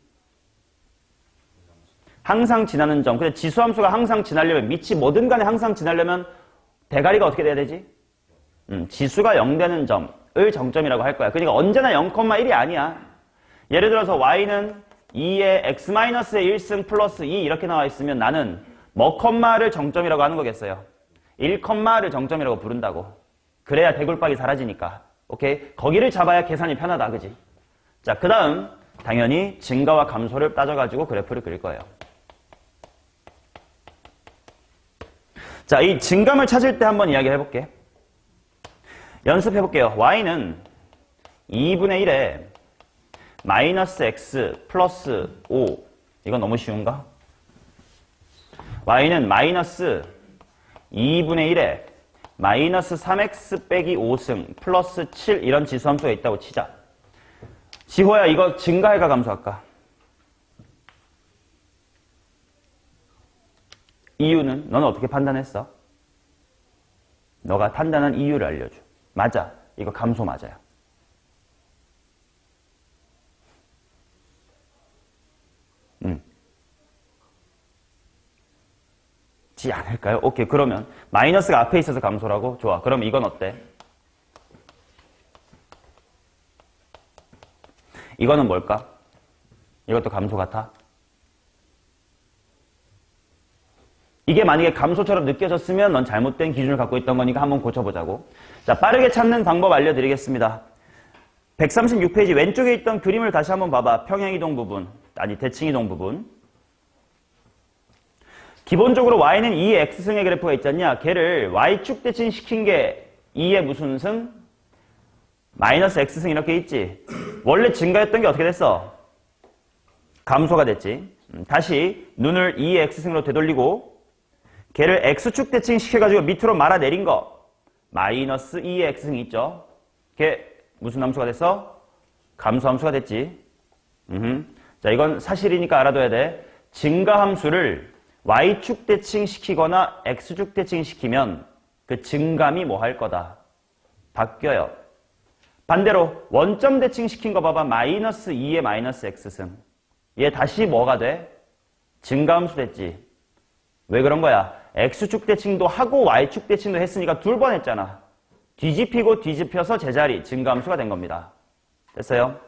Speaker 1: 항상 지나는 점. 근데 지수함수가 항상 지나려면 밑이 뭐든 간에 항상 지나려면 대가리가 어떻게 돼야 되지? 지수가 0 되는 점을 정점이라고 할 거야. 그러니까 언제나 0,1이 아니야. 예를 들어서 y는 2의 x-의 1승 플러스 2 이렇게 나와 있으면 나는 뭐 컴마를 정점이라고 하는 거겠어요. 1컴마를 정점이라고 부른다고. 그래야 대굴박이 사라지니까. 오케이? 거기를 잡아야 계산이 편하다. 그지? 자, 그 다음 당연히 증가와 감소를 따져가지고 그래프를 그릴 거예요. 자, 이 증감을 찾을 때 한번 이야기를 해볼게. 연습해볼게요. y는 2분의 1에 마이너스 x 플러스 5. 이건 너무 쉬운가? y는 마이너스 2분의 1에 마이너스 3x 빼기 5승 플러스 7 이런 지수함수가 있다고 치자. 지호야, 이거 증가할까 감소할까? 이유는? 너는 어떻게 판단했어? 너가 판단한 이유를 알려줘. 맞아. 이거 감소 맞아요. 지 않을까요? 오케이. 그러면 마이너스가 앞에 있어서 감소라고? 좋아. 그럼 이건 어때? 이거는 뭘까? 이것도 감소 같아? 이게 만약에 감소처럼 느껴졌으면 넌 잘못된 기준을 갖고 있던 거니까 한번 고쳐보자고. 자, 빠르게 찾는 방법 알려드리겠습니다. 136페이지 왼쪽에 있던 그림을 다시 한번 봐봐. 평행이동 부분, 아니 대칭이동 부분. 기본적으로 y는 2의 x승의 그래프가 있지 않냐? 걔를 y축 대칭 시킨 게 2의 무슨 승? 마이너스 x승 이렇게 있지. 원래 증가했던 게 어떻게 됐어? 감소가 됐지. 다시 눈을 2의 x승으로 되돌리고 걔를 x축 대칭 시켜가지고 밑으로 말아내린 거 마이너스 2의 x승이 있죠. 걔 무슨 함수가 됐어? 감소함수가 됐지. 자, 이건 사실이니까 알아둬야 돼. 증가함수를 y축 대칭 시키거나 x축 대칭 시키면 그 증감이 뭐 할 거다? 바뀌어요. 반대로 원점 대칭 시킨 거 봐봐. 마이너스 2의 마이너스 x승. 얘 다시 뭐가 돼? 증가함수 됐지. 왜 그런 거야? x축 대칭도 하고 y축 대칭도 했으니까 2번 했잖아. 뒤집히고 뒤집혀서 제자리 증가함수가 된 겁니다. 됐어요?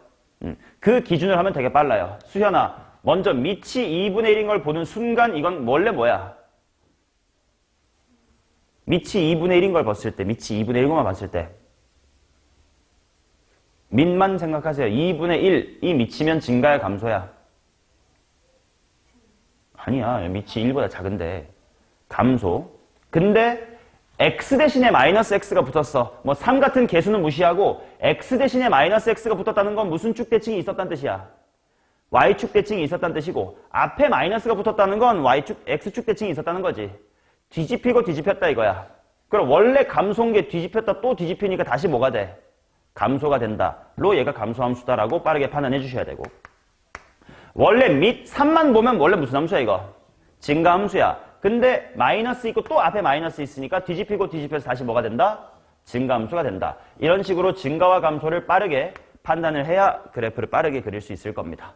Speaker 1: 그 기준으로 하면 되게 빨라요. 수현아, 먼저 밑이 2분의 1인 걸 보는 순간 이건 원래 뭐야? 밑이 2분의 1인 걸 봤을 때, 밑이 2분의 1것만 봤을 때 밑만 생각하세요. 2분의 1, 이 밑이면 증가야 감소야? 아니야. 밑이 1보다 작은데 감소. 근데 x 대신에 마이너스 x가 붙었어. 뭐 3 같은 개수는 무시하고 x 대신에 마이너스 x가 붙었다는 건 무슨 축 대칭이 있었다는 뜻이야? y축 대칭이 있었다는 뜻이고 앞에 마이너스가 붙었다는 건 x축 대칭이 있었다는 거지. 뒤집히고 뒤집혔다 이거야. 그럼 원래 감소인 게 뒤집혔다 또 뒤집히니까 다시 뭐가 돼? 감소가 된다. 로 얘가 감소함수다라고 빠르게 판단해 주셔야 되고. 원래 밑 3만 보면 원래 무슨 함수야 이거? 증가함수야. 근데 마이너스 있고 또 앞에 마이너스 있으니까 뒤집히고 뒤집혀서 다시 뭐가 된다? 증가함수가 된다. 이런 식으로 증가와 감소를 빠르게 판단을 해야 그래프를 빠르게 그릴 수 있을 겁니다.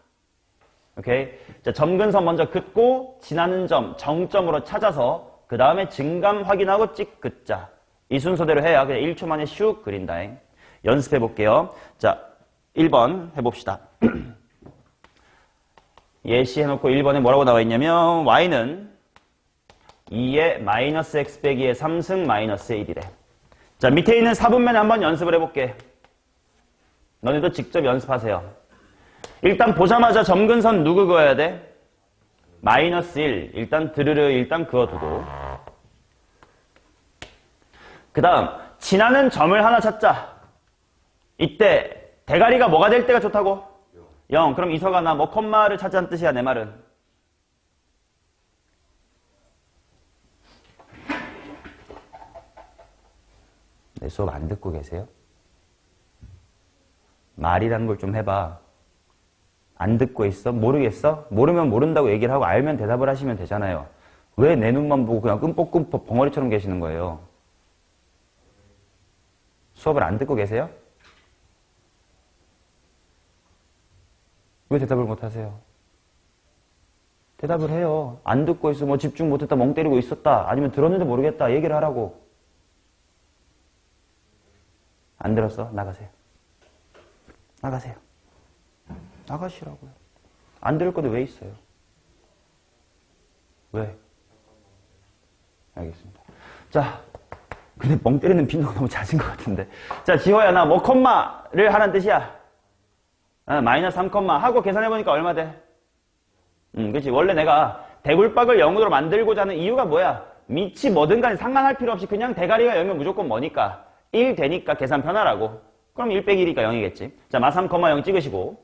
Speaker 1: 오케이? 자, 점근선 먼저 긋고 지나는 점 정점으로 찾아서 그 다음에 증감 확인하고 찍 긋자. 이 순서대로 해야 그냥 1초 만에 슉 그린다잉. 연습해 볼게요. 자, 1번 해봅시다. 예시 해놓고 1번에 뭐라고 나와 있냐면 y는 2의 마이너스 x 빼기의 3승 마이너스 1이래. 자, 밑에 있는 4분면에 한번 연습을 해볼게. 너네도 직접 연습하세요. 일단 보자마자 점근선 누구 그어야 돼? 마이너스 1. 일단 드르르 일단 그어두고. 그 다음 지나는 점을 하나 찾자. 이때 대가리가 뭐가 될 때가 좋다고? 0. 그럼 이서가나 뭐 콤마를 찾자는 뜻이야 내 말은. 내 수업 안 듣고 계세요? 말이라는 걸 좀 해봐. 안 듣고 있어? 모르겠어? 모르면 모른다고 얘기를 하고 알면 대답을 하시면 되잖아요. 왜 내 눈만 보고 그냥 끔뻑끔뻑 벙어리처럼 계시는 거예요? 수업을 안 듣고 계세요? 왜 대답을 못 하세요? 대답을 해요. 안 듣고 있어. 뭐 집중 못했다, 멍 때리고 있었다. 아니면 들었는데 모르겠다. 얘기를 하라고. 안 들었어? 나가세요. 나가세요. 나가시라고요. 안 들을 건데 왜 있어요? 왜? 알겠습니다. 자, 근데 멍 때리는 빈도가 너무 잦은 것 같은데. 자, 지호야, 나 뭐 콤마를 하라는 뜻이야. 마이너스 3 콤마 하고 계산해보니까 얼마 돼? 그치. 원래 내가 대굴박을 0으로 만들고자 하는 이유가 뭐야? 밑이 뭐든 간에 상관할 필요 없이 그냥 대가리가 0이면 무조건 뭐니까? 1 되니까 계산 편하라고. 그럼 1 빼기 1이니까 0이겠지. 자, 마 3,0 찍으시고.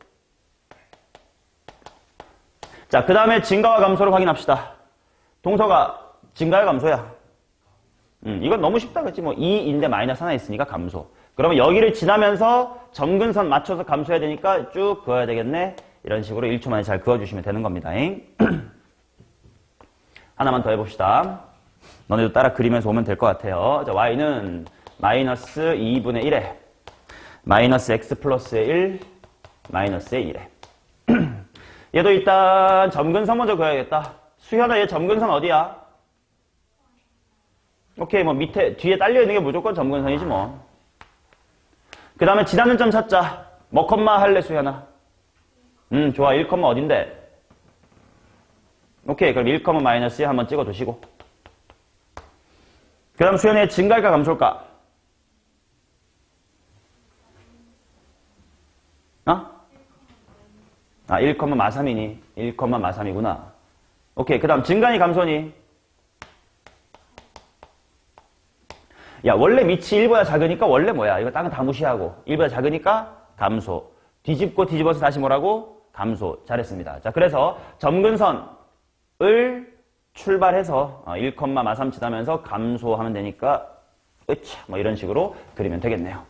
Speaker 1: 자, 그 다음에 증가와 감소를 확인합시다. 동서가 증가야 감소야? 이건 너무 쉽다 그랬지. 뭐 2인데 마이너스 하나 있으니까 감소. 그러면 여기를 지나면서 점근선 맞춰서 감소해야 되니까 쭉 그어야 되겠네. 이런 식으로 1초 만에 잘 그어주시면 되는 겁니다. 하나만 더 해봅시다. 너네도 따라 그리면서 오면 될 것 같아요. 자, y는 마이너스 2분의 1에 마이너스 x 플러스의 1 마이너스의 1에 얘도 일단 점근선 먼저 그어야겠다. 수현아, 얘 점근선 어디야? 오케이, 뭐 밑에 뒤에 딸려있는 게 무조건 점근선이지 뭐. 그 다음에 지나는 점 찾자. 뭐 컴마 할래 수현아? 좋아. 1, 어딘데? 오케이, 그럼 1, 마이너스 1 한번 찍어두시고. 그 다음 수현이의 증가일까 감소일까? 아, 1, 마3이니? 1, 마3이구나. 오케이, 그 다음 증가니 감소니? 야, 원래 밑이 1보다 작으니까 원래 뭐야? 이거 땅은 다 무시하고 1보다 작으니까 감소. 뒤집고 뒤집어서 다시 뭐라고? 감소. 잘했습니다. 자, 그래서 점근선을 출발해서 1, 마3 지나면서 감소하면 되니까 으차 뭐 이런 식으로 그리면 되겠네요.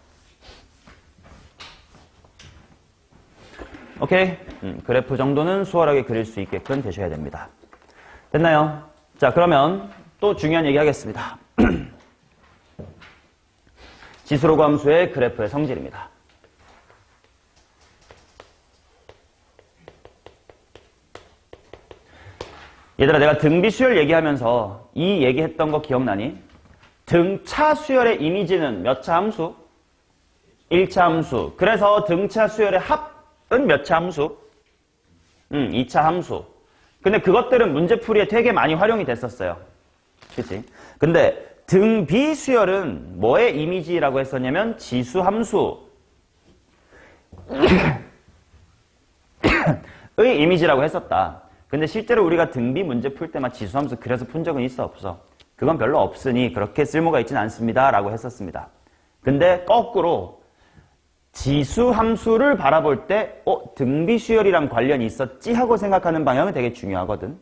Speaker 1: 오케이. 그래프 정도는 수월하게 그릴 수 있게끔 되셔야 됩니다. 됐나요? 자, 그러면 또 중요한 얘기 하겠습니다. 지수로그 함수의 그래프의 성질입니다. 얘들아, 내가 등비 수열 얘기하면서 이 얘기했던 거 기억나니? 등차 수열의 이미지는 몇 차 함수? 1차 함수. 그래서 등차 수열의 합은 몇 차 함수? 2차 함수. 근데 그것들은 문제풀이에 되게 많이 활용이 됐었어요. 그치? 근데 등비 수열은 뭐의 이미지라고 했었냐면 지수 함수의 이미지라고 했었다. 근데 실제로 우리가 등비 문제 풀 때만 지수 함수 그래서 푼 적은 있어 없어? 그건 별로 없으니 그렇게 쓸모가 있진 않습니다 라고 했었습니다. 근데 거꾸로 지수 함수를 바라볼 때 등비 수열이랑 관련이 있었지 하고 생각하는 방향은 되게 중요하거든.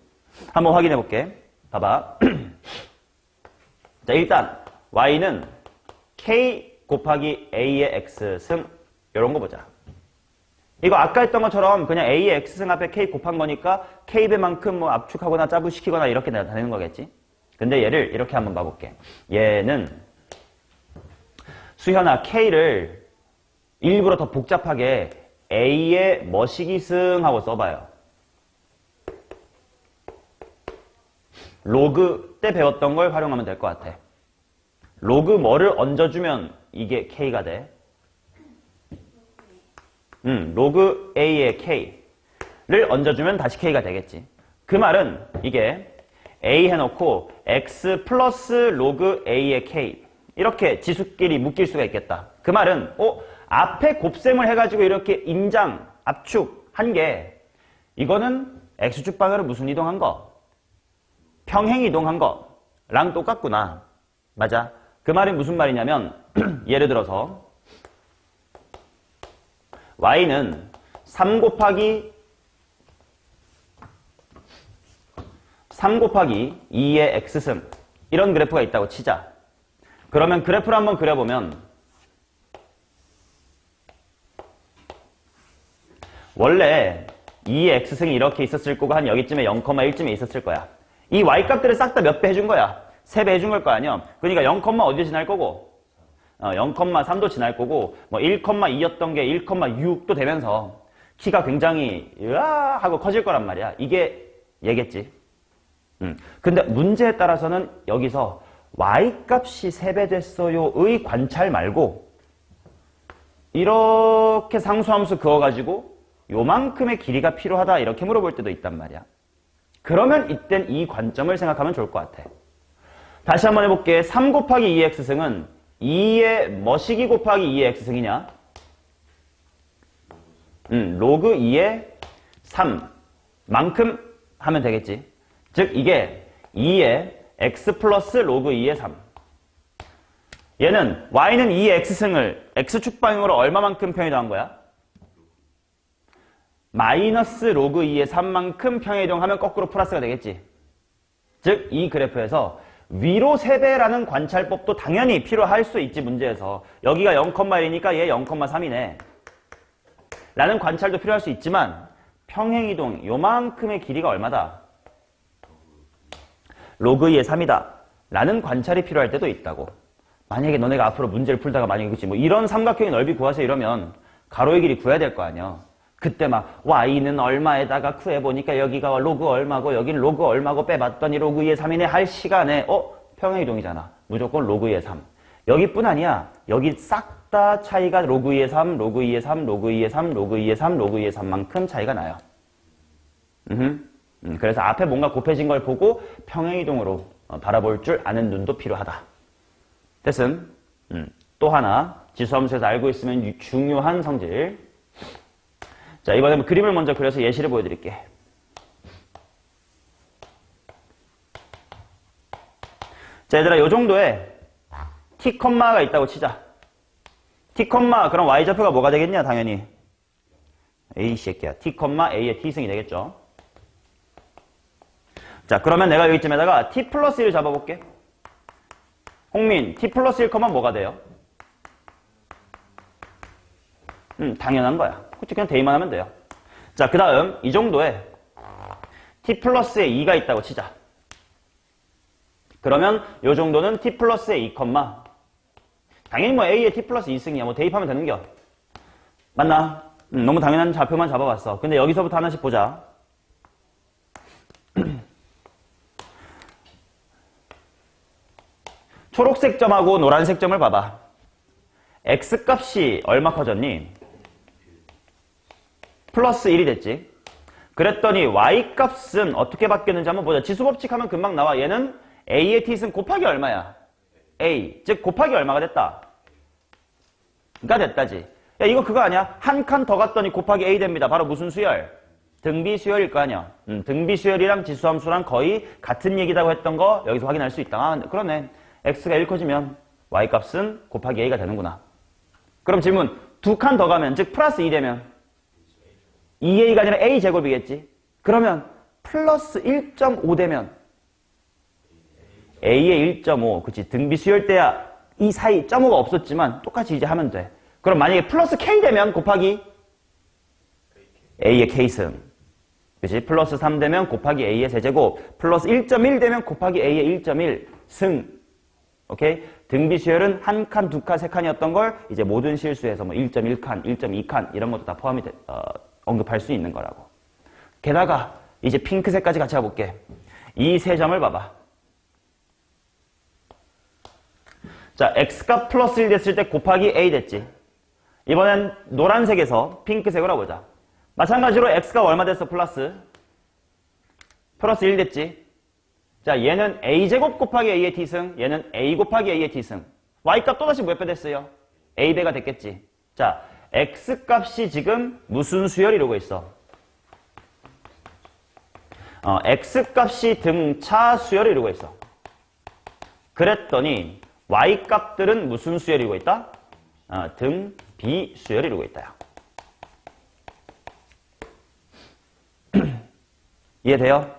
Speaker 1: 한번 확인해 볼게. 봐봐. 자, 일단 y는 k 곱하기 a의 x승 이런 거 보자. 이거 아까 했던 것처럼 그냥 a의 x승 앞에 k 곱한 거니까 k배만큼 뭐 압축하거나 짜부시키거나 이렇게 나타내는 거겠지. 근데 얘를 이렇게 한번 봐볼게. 얘는 수현아 k를 일부러 더 복잡하게 a의 뭐시기승 하고 써봐요. 로그 때 배웠던 걸 활용하면 될 것 같아. 로그 뭐를 얹어주면 이게 k가 돼? 로그 a의 k를 얹어주면 다시 k가 되겠지. 그 말은 이게 a 해놓고 x 플러스 로그 a의 k 이렇게 지수끼리 묶일 수가 있겠다. 그 말은 앞에 곱셈을 해가지고 이렇게 인장, 압축 한 게 이거는 x축 방향으로 무슨 이동한 거? 평행 이동한 거랑 똑같구나. 맞아. 그 말이 무슨 말이냐면 예를 들어서 y는 3 곱하기 2의 x승 이런 그래프가 있다고 치자. 그러면 그래프를 한번 그려보면 원래 2의 x승이 이렇게 있었을 거고 한 여기쯤에 0,1쯤에 있었을 거야. 이 y값들을 싹 다 몇 배 해준 거야? 3배 해준 걸 거 아니야? 그러니까 0, 어디에 지날 거고 0,3도 지날 거고 뭐 1,2였던 게 1,6도 되면서 키가 굉장히 으아 하고 커질 거란 말이야. 이게 얘겠지. 근데 문제에 따라서는 여기서 y값이 3배 됐어요의 관찰 말고 이렇게 상수함수 그어가지고 요만큼의 길이가 필요하다 이렇게 물어볼 때도 있단 말이야. 그러면 이땐 이 관점을 생각하면 좋을 것 같아. 다시 한번 해볼게. 3 곱하기 2의 x승은 2의 뭐시기 곱하기 2의 x승이냐? 로그 2의 3만큼 하면 되겠지. 즉 이게 2의 x 플러스 로그 2의 3. 얘는 y는 2의 x승을 x축 방향으로 얼마만큼 평행이동한 거야? 마이너스 로그 2의 3만큼 평행이동하면 거꾸로 플러스가 되겠지. 즉 이 그래프에서 위로 3배라는 관찰법도 당연히 필요할 수 있지. 문제에서 여기가 0,1이니까 얘 0,3이네 라는 관찰도 필요할 수 있지만 평행이동 요만큼의 길이가 얼마다? 로그 2의 3이다 라는 관찰이 필요할 때도 있다고. 만약에 너네가 앞으로 문제를 풀다가 만약에 그치 뭐 이런 삼각형의 넓이 구하세요 이러면 가로의 길이 구해야 될 거 아니야. 그때 막 y는 얼마에다가 구해보니까 여기가 로그 얼마고 여기는 로그 얼마고 빼봤더니 로그 2의 3이네 할 시간에 평행이동이잖아. 무조건 로그 2의 3. 여기뿐 아니야. 여기 싹 다 차이가 로그 2의 3, 로그 2의 3, 로그 2의 3, 로그 2의 3, 로그 2의 3만큼 차이가 나요. 그래서 앞에 뭔가 곱해진 걸 보고 평행이동으로 바라볼 줄 아는 눈도 필요하다. 됐음. 또 하나 지수함수에서 알고 있으면 중요한 성질. 자, 이번에 그림을 먼저 그려서 예시를 보여드릴게. 자, 얘들아, 요 정도에 t, 가 있다고 치자. t, 그럼 y좌표가 뭐가 되겠냐? 당연히 a 새끼야. t, a의 t승이 되겠죠. 자, 그러면 내가 여기쯤에다가 t 플러스 1을 잡아볼게. 홍민, t 플러스 1, 뭐가 돼요? 당연한 거야. 그치, 그냥 대입만 하면 돼요. 자, 그 다음 이 정도에 t 플러스에 2가 있다고 치자. 그러면 요 정도는 t 플러스에 2, 당연히 뭐 a의 t 플러스 2승이야. 뭐 대입하면 되는겨. 맞나? 너무 당연한 좌표만 잡아봤어. 근데 여기서부터 하나씩 보자. 초록색 점하고 노란색 점을 봐봐. x값이 얼마 커졌니? 플러스 1이 됐지. 그랬더니 y값은 어떻게 바뀌었는지 한번 보자. 지수법칙 하면 금방 나와. 얘는 a의 t승 곱하기 얼마야? a. 즉 곱하기 얼마가 됐다? 가 됐다지. 야, 이거 그거 아니야? 한 칸 더 갔더니 곱하기 a 됩니다. 바로 무슨 수열? 등비수열일 거 아니야. 등비수열이랑 지수함수랑 거의 같은 얘기라고 했던 거 여기서 확인할 수 있다. 아, 그러네. x가 1 커지면 y값은 곱하기 a가 되는구나. 그럼 질문, 2칸 더 가면, 즉 플러스 2 되면 2a가 아니라 a제곱이겠지. 그러면 플러스 1.5 되면 a의 1.5, 그치. 등비수열 때야 이 사이 0.5가 없었지만 똑같이 이제 하면 돼. 그럼 만약에 플러스 k 되면 곱하기 a의 k승. 그치. 플러스 3 되면 곱하기 a의 세제곱. 플러스 1.1 되면 곱하기 a의 1.1 승. 오케이? 등비수열은 한 칸, 두 칸, 세 칸이었던 걸 이제 모든 실수에서 뭐 1.1칸, 1.2칸 이런 것도 다 포함이 언급할 수 있는 거라고. 게다가 이제 핑크색까지 같이 가볼게. 이 세 점을 봐봐. 자, x값 플러스 1 됐을 때 곱하기 a 됐지. 이번엔 노란색에서 핑크색으로 보자. 마찬가지로 x가 얼마 됐어? 플러스 1 됐지. 자, 얘는 a제곱 곱하기 a의 t승, 얘는 a 곱하기 a의 t승. y값 또다시 몇 배 됐어요? a배가 됐겠지. 자, x값이 지금 무슨 수열 이러고 있어? x값이 등차 수열 이러고 있어. 그랬더니 y값들은 무슨 수열 이루고 있다? 등비 수열 이루고 있다. 이해돼요?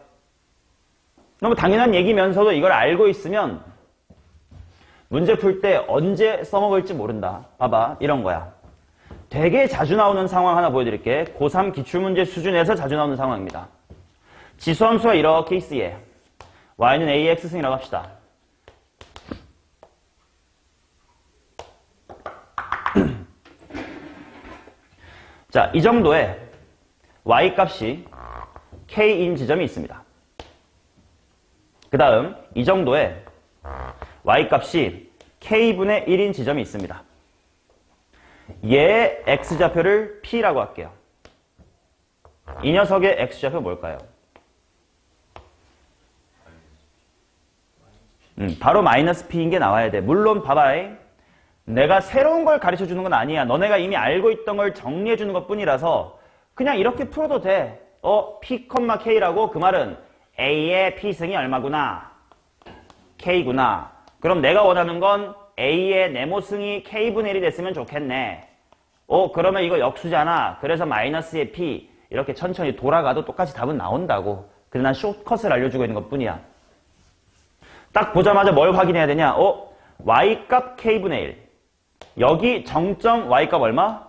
Speaker 1: 너무 당연한 얘기면서도 이걸 알고 있으면 문제 풀 때 언제 써먹을지 모른다. 봐봐, 이런 거야. 되게 자주 나오는 상황 하나 보여드릴게. 고3 기출문제 수준에서 자주 나오는 상황입니다. 지수함수가 이렇게 있으에 y는 a의 x승이라고 합시다. 자, 이 정도의 y값이 k인 지점이 있습니다. 그 다음 이 정도의 y값이 k분의 1인 지점이 있습니다. 얘 x좌표를 p라고 할게요. 이 녀석의 x좌표 뭘까요? 바로 마이너스 p인 게 나와야 돼. 물론 봐봐요. 내가 새로운 걸 가르쳐 주는 건 아니야. 너네가 이미 알고 있던 걸 정리해 주는 것 뿐이라서 그냥 이렇게 풀어도 돼. p, k라고 그 말은 a의 p승이 얼마구나. k구나. 그럼 내가 원하는 건 a의 네모승이 k분의 1이 됐으면 좋겠네. 그러면 이거 역수잖아. 그래서 마이너스의 p 이렇게 천천히 돌아가도 똑같이 답은 나온다고. 근데 난 숏컷을 알려주고 있는 것 뿐이야. 딱 보자마자 뭘 확인해야 되냐? y값 k분의 1. 여기 정점 y값 얼마?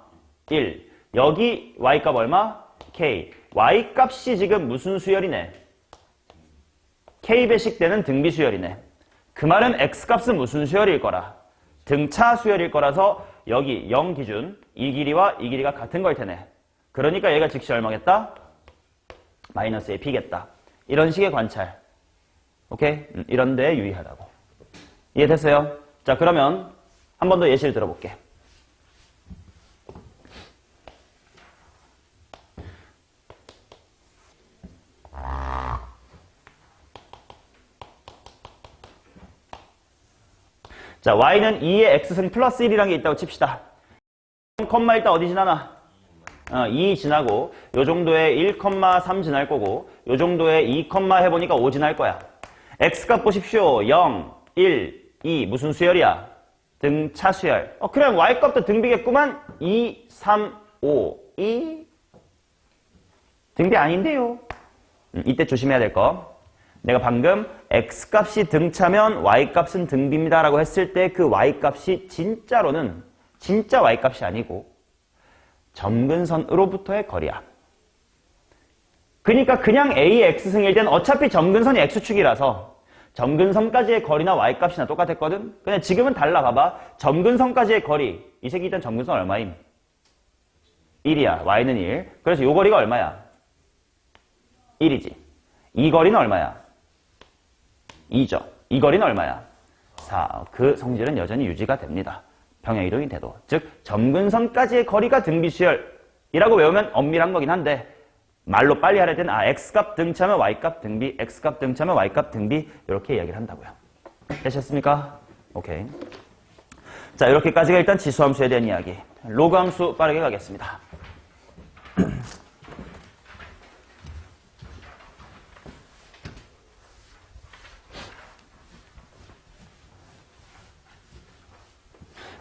Speaker 1: 1. 여기 y값 얼마? k. y값이 지금 무슨 수열이네? k배식 되는 등비 수열이네. 그 말은 x값은 무슨 수열일 거라? 등차 수열일 거라서 여기 0 기준 이 길이와 이 길이가 같은 걸 테네. 그러니까 얘가 즉시 얼마겠다? 마이너스의 p겠다. 이런 식의 관찰. 오케이? 이런 데 유의하라고. 이해됐어요? 자, 그러면 한 번 더 예시를 들어볼게. 자, y는 2의 x승 플러스 1이라는 게 있다고 칩시다. 0, 일단 어디 지나나? 2 지나고 요 정도에 1,3 지날 거고 요 정도에 2, 해보니까 5 지날 거야. x값 보십시오. 0, 1, 2 무슨 수열이야? 등차 수열. 그럼 y값도 등비겠구만. 2, 3, 5, 2 등비 아닌데요. 이때 조심해야 될 거. 내가 방금 x값이 등차면 y값은 등비입니다 라고 했을 때 그 y값이 진짜로는 진짜 y값이 아니고 점근선으로부터의 거리야. 그러니까 그냥 a의 x승일 땐 어차피 점근선이 x축이라서 점근선까지의 거리나 y값이나 똑같았거든? 근데 지금은 달라. 봐봐. 점근선까지의 거리. 이 새끼 일단 점근선 얼마임? 1이야. y는 1. 그래서 요 거리가 얼마야? 1이지. 이 거리는 얼마야? 2죠. 이 거리는 얼마야? 4. 그 성질은 여전히 유지가 됩니다. 평행이동이 돼도. 즉 점근선까지의 거리가 등비수열이라고 외우면 엄밀한 거긴 한데 말로 빨리 하려 때는 x값 등차면 y값 등비, x값 등차면 y값 등비 이렇게 이야기를 한다고요. 되셨습니까? 오케이. 자, 이렇게까지가 일단 지수함수에 대한 이야기. 로그함수 빠르게 가겠습니다.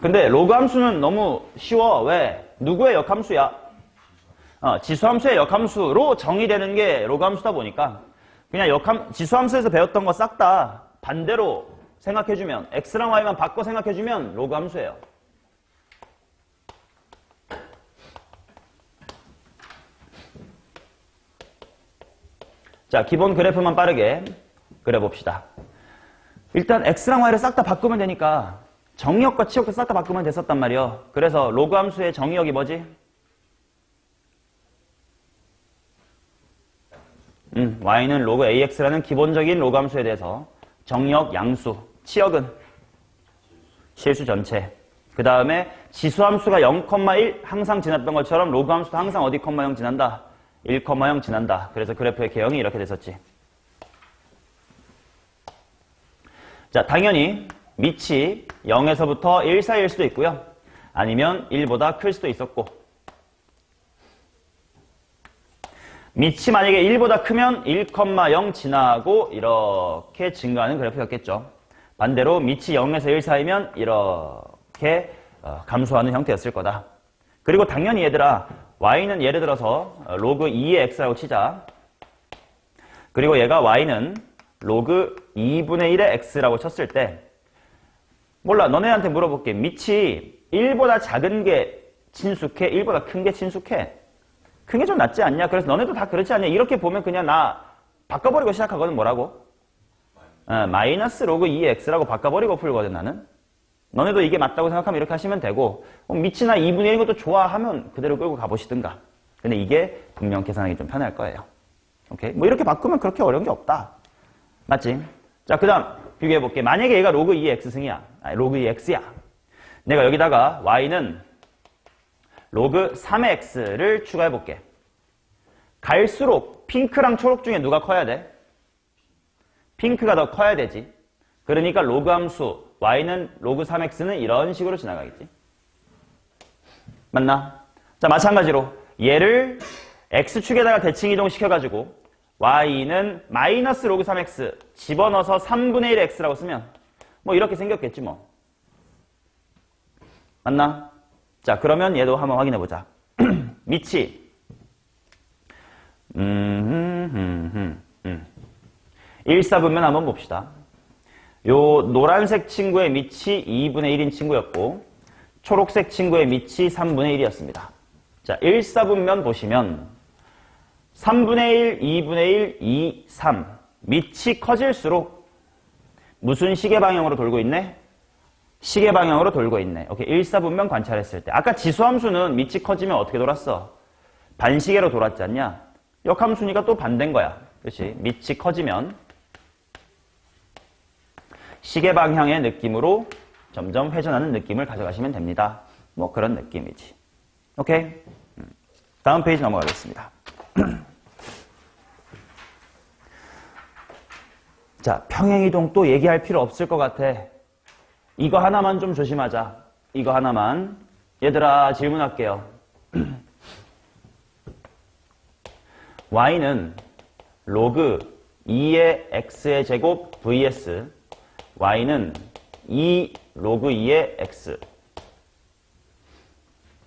Speaker 1: 근데 로그함수는 너무 쉬워. 왜? 누구의 역함수야? 지수함수의 역함수로 정의되는 게 로그함수다 보니까 그냥 지수함수에서 배웠던 거 싹 다 반대로 생각해주면 x랑 y만 바꿔 생각해주면 로그함수예요. 자, 기본 그래프만 빠르게 그려봅시다. 일단 x랑 y를 싹 다 바꾸면 되니까 정의역과 치역도 싹 다 바꾸면 됐었단 말이에요. 그래서 로그함수의 정의역이 뭐지? y는 로그 ax라는 기본적인 로그함수에 대해서 정의역 양수, 치역은 실수 전체. 그 다음에 지수함수가 0,1 항상 지났던 것처럼 로그함수도 항상 어디, 0 지난다? 1,0 지난다. 그래서 그래프의 개형이 이렇게 됐었지. 자, 당연히 밑이 0에서부터 1 사이일 수도 있고요. 아니면 1보다 클 수도 있었고 밑이 만약에 1보다 크면 1,0 지나고 이렇게 증가하는 그래프였겠죠. 반대로 밑이 0에서 1 사이면 이렇게 감소하는 형태였을 거다. 그리고 당연히 얘들아 y는 예를 들어서 로그 2의 x라고 치자. 그리고 얘가 y는 로그 2분의 1의 x라고 쳤을 때 몰라. 너네한테 물어볼게. 밑이 1보다 작은 게 친숙해? 1보다 큰 게 친숙해? 큰 게 좀 낫지 않냐? 그래서 너네도 다 그렇지 않냐? 이렇게 보면 그냥 나 바꿔버리고 시작하거든. 뭐라고? 마이너스 로그 2x라고 바꿔버리고 풀거든 나는. 너네도 이게 맞다고 생각하면 이렇게 하시면 되고 밑이나 2분의 1인 것도 좋아하면 그대로 끌고 가보시든가. 근데 이게 분명 계산하기 좀 편할 거예요. 오케이? 뭐 이렇게 바꾸면 그렇게 어려운 게 없다. 맞지? 자, 그 다음 비교해볼게. 만약에 얘가 로그 2의 x승이야. 로그 2의 x야. 내가 여기다가 y는 로그 3의 x를 추가해볼게. 갈수록 핑크랑 초록 중에 누가 커야 돼? 핑크가 더 커야 되지. 그러니까 로그 함수 y는 로그 3x는 이런 식으로 지나가겠지. 맞나? 자, 마찬가지로 얘를 x축에다가 대칭 이동시켜가지고 y는 마이너스 로그 3x 집어넣어서 3분의 1 x라고 쓰면 뭐 이렇게 생겼겠지 뭐. 맞나? 자, 그러면 얘도 한번 확인해보자. 밑이 1사분면 한번 봅시다. 요 노란색 친구의 밑이 2분의 1인 친구였고 초록색 친구의 밑이 3분의 1이었습니다. 자, 1사분면 보시면 3분의 1, 2분의 1, 2, 3 밑이 커질수록 무슨 시계 방향으로 돌고 있네? 시계 방향으로 돌고 있네. 오케이, 1사분면 관찰했을 때 아까 지수함수는 밑이 커지면 어떻게 돌았어? 반시계로 돌았지 않냐? 역함수니까 또 반대인 거야. 그렇지? 밑이 커지면 시계 방향의 느낌으로 점점 회전하는 느낌을 가져가시면 됩니다. 뭐 그런 느낌이지. 오케이? 다음 페이지 넘어가겠습니다. 자, 평행이동 또 얘기할 필요 없을 것 같아. 이거 하나만 좀 조심하자. 이거 하나만. 얘들아, 질문할게요. y는 로그 2의 x의 제곱 vs y는 2 로그 2의 x.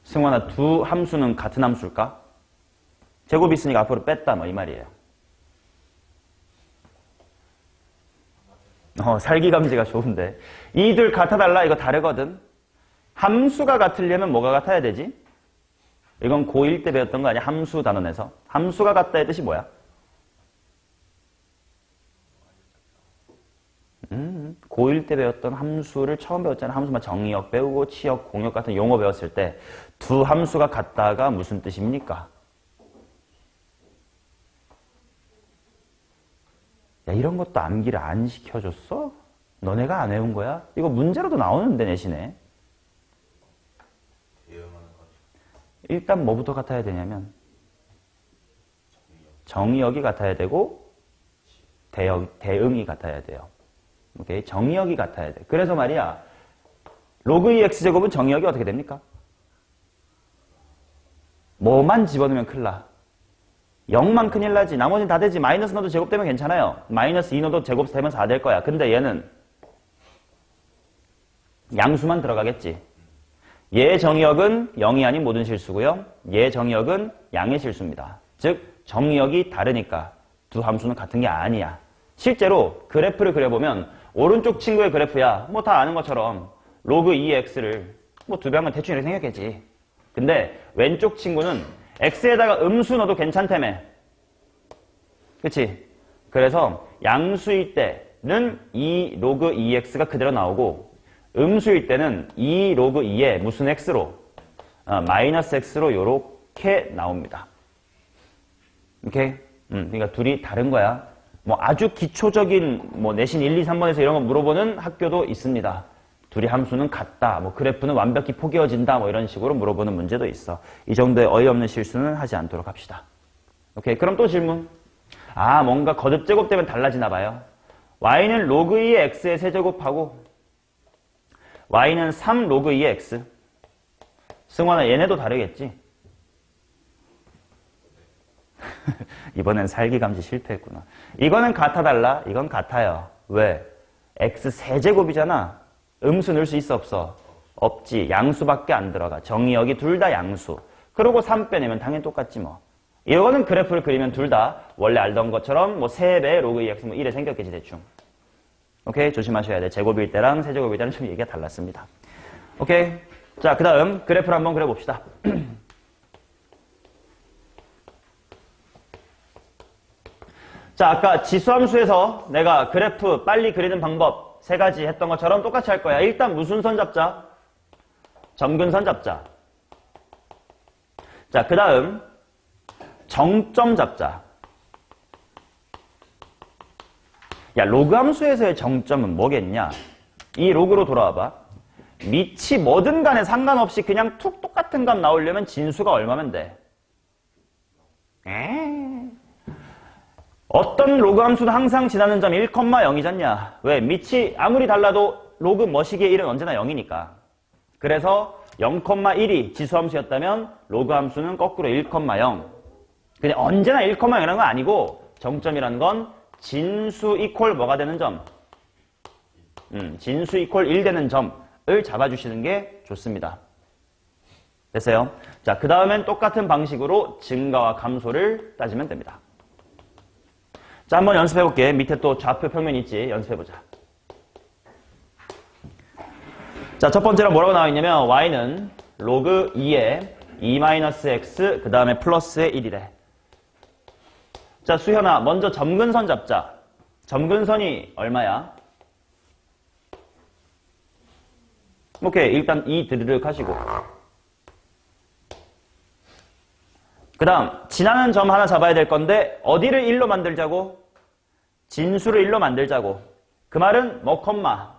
Speaker 1: 승환아, 두 함수는 같은 함수일까? 제곱이 있으니까 앞으로 뺐다 뭐 이 말이에요. 살기감지가 좋은데. 이들 같아 달라 이거 다르거든. 함수가 같으려면 뭐가 같아야 되지? 이건 고1 때 배웠던 거 아니야? 함수 단원에서. 함수가 같다의 뜻이 뭐야? 고1 때 배웠던 함수를 처음 배웠잖아. 함수만 정의역 배우고 치역, 공역 같은 용어 배웠을 때 두 함수가 같다가 무슨 뜻입니까? 야, 이런 것도 암기를 안 시켜줬어? 너네가 안 외운 거야? 이거 문제로도 나오는데 내신에. 일단 뭐부터 같아야 되냐면 정의역이 같아야 되고 대응이 같아야 돼요. 오케이? 정의역이 같아야 돼. 그래서 말이야, 로그 2x제곱은 정의역이 어떻게 됩니까? 뭐만 집어넣으면 큰일 나. 0만 큰일 나지. 나머지는 다 되지. 마이너스 넣어도 제곱되면 괜찮아요. 마이너스 2 넣어도 제곱되면 4 될 거야. 근데 얘는 양수만 들어가겠지. 얘 정의역은 0이 아닌 모든 실수고요. 얘 정의역은 양의 실수입니다. 즉 정의역이 다르니까 두 함수는 같은 게 아니야. 실제로 그래프를 그려보면 오른쪽 친구의 그래프야. 뭐 다 아는 것처럼 로그 2x를 뭐 두 배 하면 대충 이렇게 생겼겠지. 근데 왼쪽 친구는 x에다가 음수 넣어도 괜찮다며. 그치? 그래서 양수일 때는 2 로그 2x가 그대로 나오고 음수일 때는 2 로그 2에 무슨 x로? 마이너스 x로 요렇게 나옵니다. 오케이? 그러니까 둘이 다른 거야. 뭐 아주 기초적인 뭐 내신 1, 2, 3번에서 이런 거 물어보는 학교도 있습니다. 둘이 함수는 같다. 뭐 그래프는 완벽히 포개어진다. 뭐 이런 식으로 물어보는 문제도 있어. 이 정도의 어이없는 실수는 하지 않도록 합시다. 오케이. 그럼 또 질문. 아, 뭔가 거듭 제곱되면 달라지나 봐요. y는 로그 2의 x의 세제곱하고 y는 3 로그 2의 x. 승환아, 얘네도 다르겠지? 이번엔 살기감지 실패했구나. 이거는 같아 달라? 이건 같아요. 왜? x 세제곱이잖아. 음수 넣을 수 있어 없어? 없지. 양수밖에 안 들어가. 정의역이 둘 다 양수. 그러고 3 빼내면 당연히 똑같지 뭐. 이거는 그래프를 그리면 둘 다 원래 알던 것처럼 뭐 3배 로그 2x 뭐 1에 생겼겠지 대충. 오케이? 조심하셔야 돼. 제곱일 때랑 세제곱일 때는 좀 얘기가 달랐습니다. 오케이? 자, 그 다음 그래프를 한번 그려봅시다. 자, 아까 지수함수에서 내가 그래프 빨리 그리는 방법 3가지 했던 것처럼 똑같이 할 거야. 일단 무슨 선 잡자? 점근선 잡자. 자, 그 다음 정점 잡자. 야, 로그 함수에서의 정점은 뭐겠냐? 이 로그로 돌아와봐. 밑이 뭐든 간에 상관없이 그냥 툭 똑같은 값 나오려면 진수가 얼마면 돼? 어떤 로그 함수는 항상 지나는 점 1,0이잖냐. 왜? 밑이 아무리 달라도 로그 머시기의 1은 언제나 0이니까. 그래서 0,1이 지수함수였다면 로그 함수는 거꾸로 1,0. 근데 언제나 1,0이라는 건 아니고 정점이라는 건 진수 이퀄 뭐가 되는 점? 진수 이퀄 1 되는 점을 잡아주시는 게 좋습니다. 됐어요? 자, 그 다음엔 똑같은 방식으로 증가와 감소를 따지면 됩니다. 자, 한번 연습해볼게. 밑에 또 좌표 평면 있지? 연습해보자. 자, 첫 번째로 뭐라고 나와있냐면 y는 로그 2에 2-x 그 다음에 플러스의 1이래. 자, 수현아, 먼저 점근선 잡자. 점근선이 얼마야? 오케이, 일단 2 드르륵 하시고. 그 다음 지나는 점 하나 잡아야 될 건데 어디를 1로 만들자고? 진수를 1로 만들자고. 그 말은 뭐 컴마?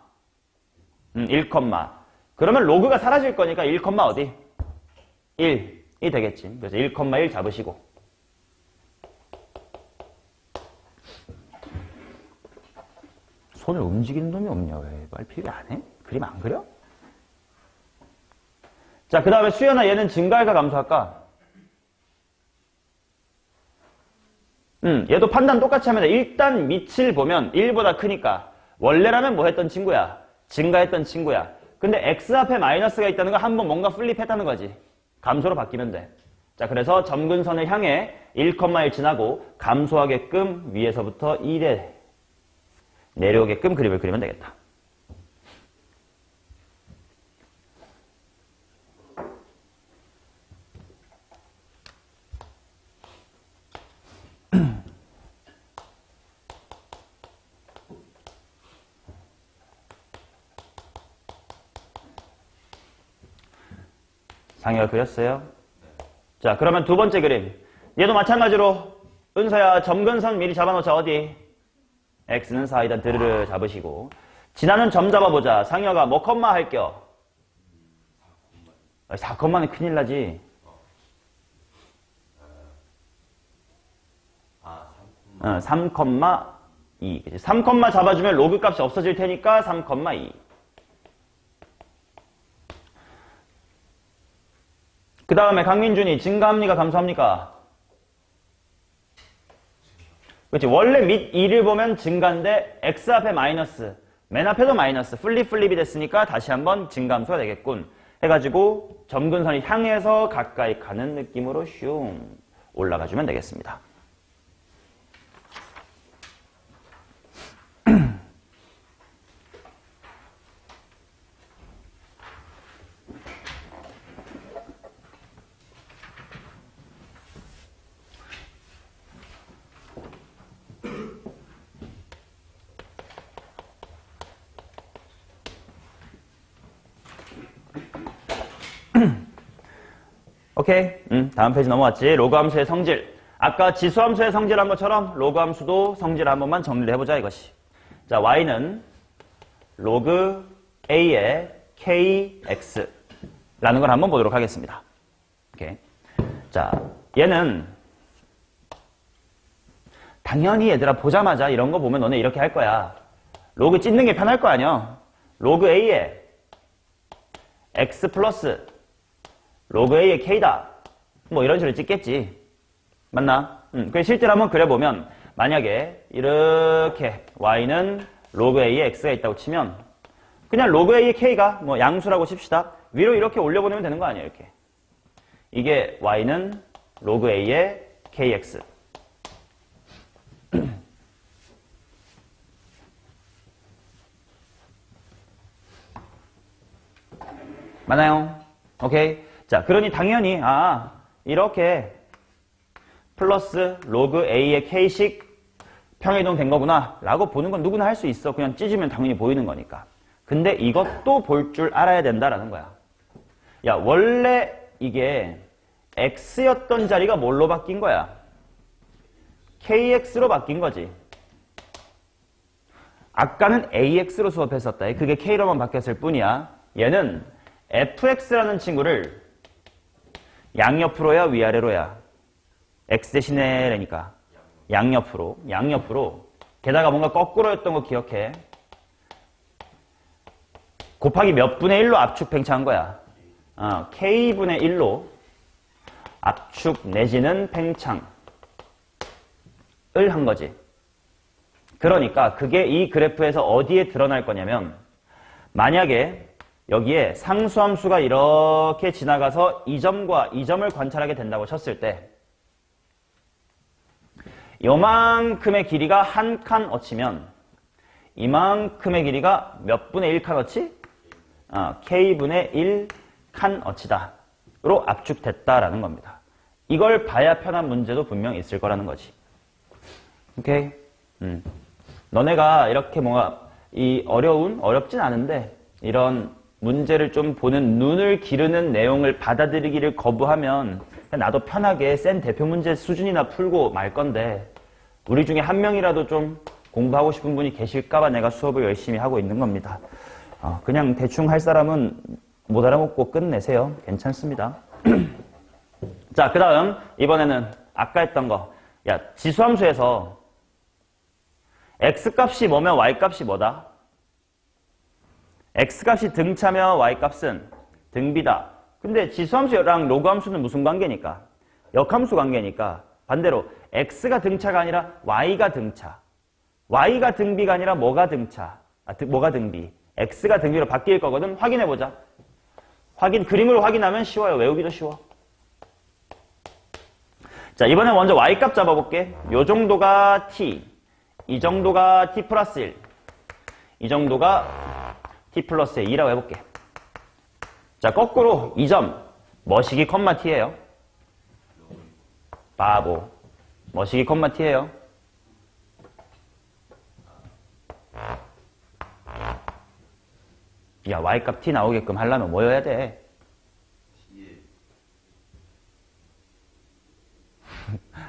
Speaker 1: 1 컴마. 그러면 로그가 사라질 거니까 1 컴마 어디? 1이 되겠지. 그래서 1 컴마 1 잡으시고. 손을 움직이는 놈이 없냐? 왜 말필요 안 해? 그림 안 그려? 자, 그 다음에 수연아, 얘는 증가할까 감소할까? 얘도 판단 똑같이 하면 돼. 일단 밑을 보면 1보다 크니까 원래라면 뭐 했던 친구야? 증가했던 친구야. 근데 x 앞에 마이너스가 있다는 건 한번 뭔가 플립했다는 거지. 감소로 바뀌면 돼. 자, 그래서 점근선을 향해 1,1 지나고 감소하게끔 위에서부터 1에 내려오게끔 그림을 그리면 되겠다. 상의가 그렸어요? 자, 그러면 두 번째 그림. 얘도 마찬가지로 은서야 점근선 미리 잡아놓자. 어디? x는 4이다. 드르르 잡으시고. 지나는 점 잡아보자. 상혁아 뭐 컴마 할겨? 4컴마는 큰일 나지. 3,2. 그치? 3컴마 잡아주면 로그 값이 없어질 테니까 3,2. 그 다음에 강민준이 증가합니까? 감소합니까? 그렇지. 원래 밑 2를 보면 증가인데 x 앞에 마이너스, 맨 앞에도 마이너스, 플립이 됐으니까 다시 한번 증감수가 되겠군. 해가지고 점근선이 향해서 가까이 가는 느낌으로 슝 올라가주면 되겠습니다. 오케이. 다음 페이지 넘어왔지. 로그 함수의 성질. 아까 지수 함수의 성질한 것처럼 로그 함수도 성질 한 번만 정리를 해보자 이것이. 자, y는 로그 a의 kx라는 걸 한번 보도록 하겠습니다. 오케이. 자, 얘는 당연히 얘들아 보자마자 이런 거 보면 너네 이렇게 할 거야. 로그 찢는 게 편할 거 아니야. 로그 a의 x 플러스 로그 a의 k다. 뭐 이런 식으로 찍겠지. 맞나? 그래서 실제로 한번 그려보면 만약에 이렇게 y는 로그 a의 x가 있다고 치면 그냥 로그 a의 k가 뭐 양수라고 칩시다. 위로 이렇게 올려보내면 되는 거 아니에요. 이렇게. 이게 y는 로그 a의 kx. 맞나요? 오케이. 자, 그러니 당연히 이렇게 플러스 로그 a의 k씩 평행이동 된 거구나 라고 보는 건 누구나 할 수 있어. 그냥 찢으면 당연히 보이는 거니까. 근데 이것도 볼 줄 알아야 된다라는 거야. 야, 원래 이게 x였던 자리가 뭘로 바뀐 거야? kx로 바뀐 거지. 아까는 ax로 수업했었다. 그게 k로만 바뀌었을 뿐이야. 얘는 fx라는 친구를 양옆으로야 위아래로야? x 대신에 라니까 양옆으로. 게다가 뭔가 거꾸로였던 거 기억해. 곱하기 몇 분의 1로 압축 팽창한 거야. K분의 1로 압축 내지는 팽창을 한 거지. 그러니까 그게 이 그래프에서 어디에 드러날 거냐면, 만약에 여기에 상수함수가 이렇게 지나가서 이 점과 이 점을 관찰하게 된다고 쳤을 때, 요만큼의 길이가 한 칸 어치면 이만큼의 길이가 몇 분의 1칸 어치? K분의 1칸 어치다로 압축됐다라는 겁니다. 이걸 봐야 편한 문제도 분명 있을 거라는 거지. 오케이? 너네가 이렇게 뭔가 어렵진 않은데 이런 문제를 좀 보는 눈을 기르는 내용을 받아들이기를 거부하면 그냥 나도 편하게 센 대표 문제 수준이나 풀고 말 건데, 우리 중에 한 명이라도 좀 공부하고 싶은 분이 계실까봐 내가 수업을 열심히 하고 있는 겁니다. 그냥 대충 할 사람은 못 알아먹고 끝내세요. 괜찮습니다. 자, 그 다음 이번에는 아까 했던 거. 야, 지수함수에서 x값이 뭐면 y값이 뭐다? x값이 등차면 y값은 등비다. 근데 지수함수랑 로그함수는 무슨 관계니까? 역함수 관계니까 반대로 x가 등차가 아니라 y가 등차. y가 등비가 아니라 뭐가 등차? 뭐가 등비? x가 등비로 바뀔 거거든. 확인해보자. 그림으로 확인하면 쉬워요. 외우기도 쉬워. 자, 이번에 먼저 y값 잡아볼게. 요 정도가 t, 이 정도가 t 플러스 1, 이 정도가 t 플러스 2라고 해볼게. 자, 거꾸로 이 점 머시기 컴마 t예요. 바보. 머시기 컴마 t예요. 야, y값 t 나오게끔 하려면 뭐여야 돼?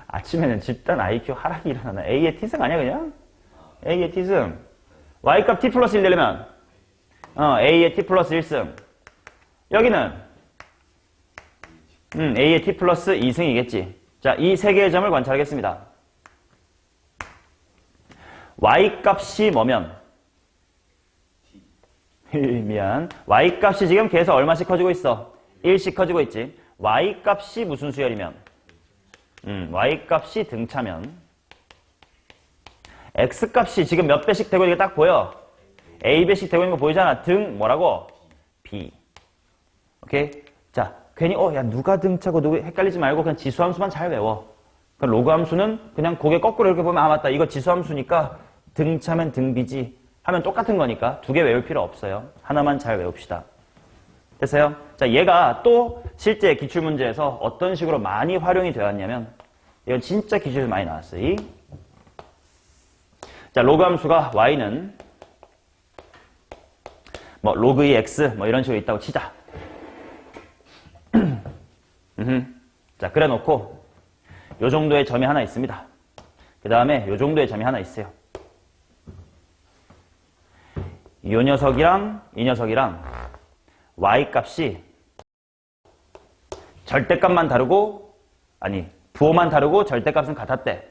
Speaker 1: 아침에는 집단 IQ 하락이 일어나나? A의 t승 아니야 그냥? A의 t승. y값 t 플러스 1 되려면 A의 t 플러스 1승. 여기는 A의 t 플러스 2승이겠지. 자, 이 세 개의 점을 관찰하겠습니다. y값이 뭐면 미안. y값이 지금 계속 얼마씩 커지고 있어? 1씩 커지고 있지. y값이 무슨 수열이면? y값이 등차면 x값이 지금 몇 배씩 되고 있는 게 딱 보여. a배씩 되고 있는 거 보이잖아. 등 뭐라고? b. 오케이? 자, 괜히 야 누가 등차고 누구 헷갈리지 말고 그냥 지수함수만 잘 외워. 그럼 로그함수는 그냥 고개 거꾸로 이렇게 보면 맞다. 이거 지수함수니까 등차면 등비지 하면 똑같은 거니까 두 개 외울 필요 없어요. 하나만 잘 외웁시다. 됐어요? 자, 얘가 또 실제 기출문제에서 어떤 식으로 많이 활용이 되었냐면, 이건 진짜 기출에서 많이 나왔어요. 자, 로그함수가 y는 뭐 로그 2 x 뭐 이런 식으로 있다고 치자. 자, 그래 놓고 요 정도의 점이 하나 있습니다. 그 다음에 요 정도의 점이 하나 있어요. 이 녀석이랑 이 녀석이랑 y값이 절대값만 다르고, 아니 부호만 다르고 절대값은 같았대.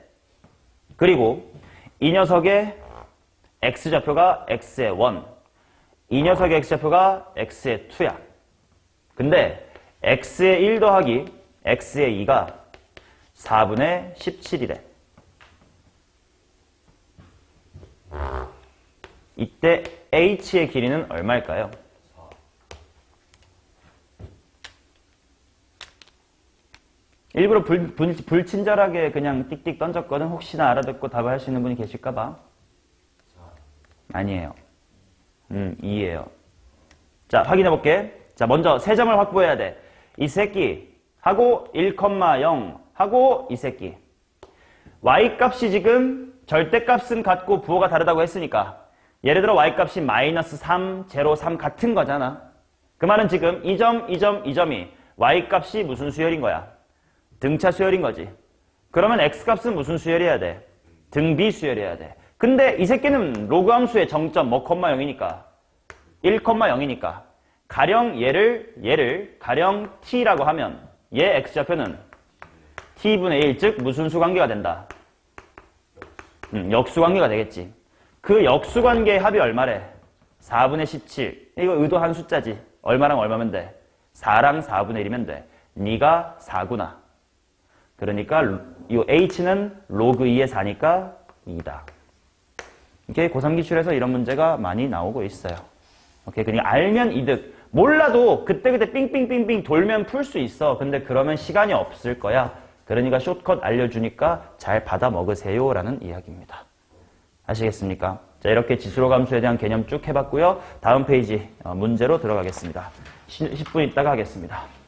Speaker 1: 그리고 이 녀석의 x좌표가 x의 1, 이 녀석의 x좌표가 x의 2야. 근데 x의 1 더하기 x의 2가 4분의 17이래. 이때 h의 길이는 얼마일까요? 일부러 불친절하게 그냥 띡띡 던졌거든. 혹시나 알아듣고 답을 할 수 있는 분이 계실까봐. 아니에요. 2예요. 자, 확인해볼게. 자, 먼저 세 점을 확보해야 돼. 이 새끼 하고 1,0 하고 이 새끼. y값이 지금 절대값은 같고 부호가 다르다고 했으니까, 예를 들어 y값이 마이너스 3, 제로 3 같은 거잖아. 그 말은 지금 이 점, 이 점, 이 점이 y값이 무슨 수열인 거야? 등차 수열인 거지. 그러면 x값은 무슨 수열이어야 돼? 등비 수열이어야 돼. 근데 이 새끼는 로그함수의 정점 뭐 콤마 0이니까 1,0이니까 가령 얘를 가령 t라고 하면 얘 x좌표는 t분의 1, 즉 무슨 수 관계가 된다? 역수관계가 되겠지. 그 역수관계의 합이 얼마래? 4분의 17. 이거 의도한 숫자지. 얼마랑 얼마면 돼? 4랑 4분의 1이면 돼. 네가 4구나. 그러니까 이 h는 로그 2의 4니까 2다. 이게 고3 기출에서 이런 문제가 많이 나오고 있어요. 오케이, 그러니까 알면 이득. 몰라도 그때그때 삥삥삥삥 돌면 풀 수 있어. 근데 그러면 시간이 없을 거야. 그러니까 숏컷 알려주니까 잘 받아 먹으세요 라는 이야기입니다. 아시겠습니까? 자, 이렇게 지수로 감수에 대한 개념 쭉 해봤고요. 다음 페이지 문제로 들어가겠습니다. 10분 있다가 하겠습니다.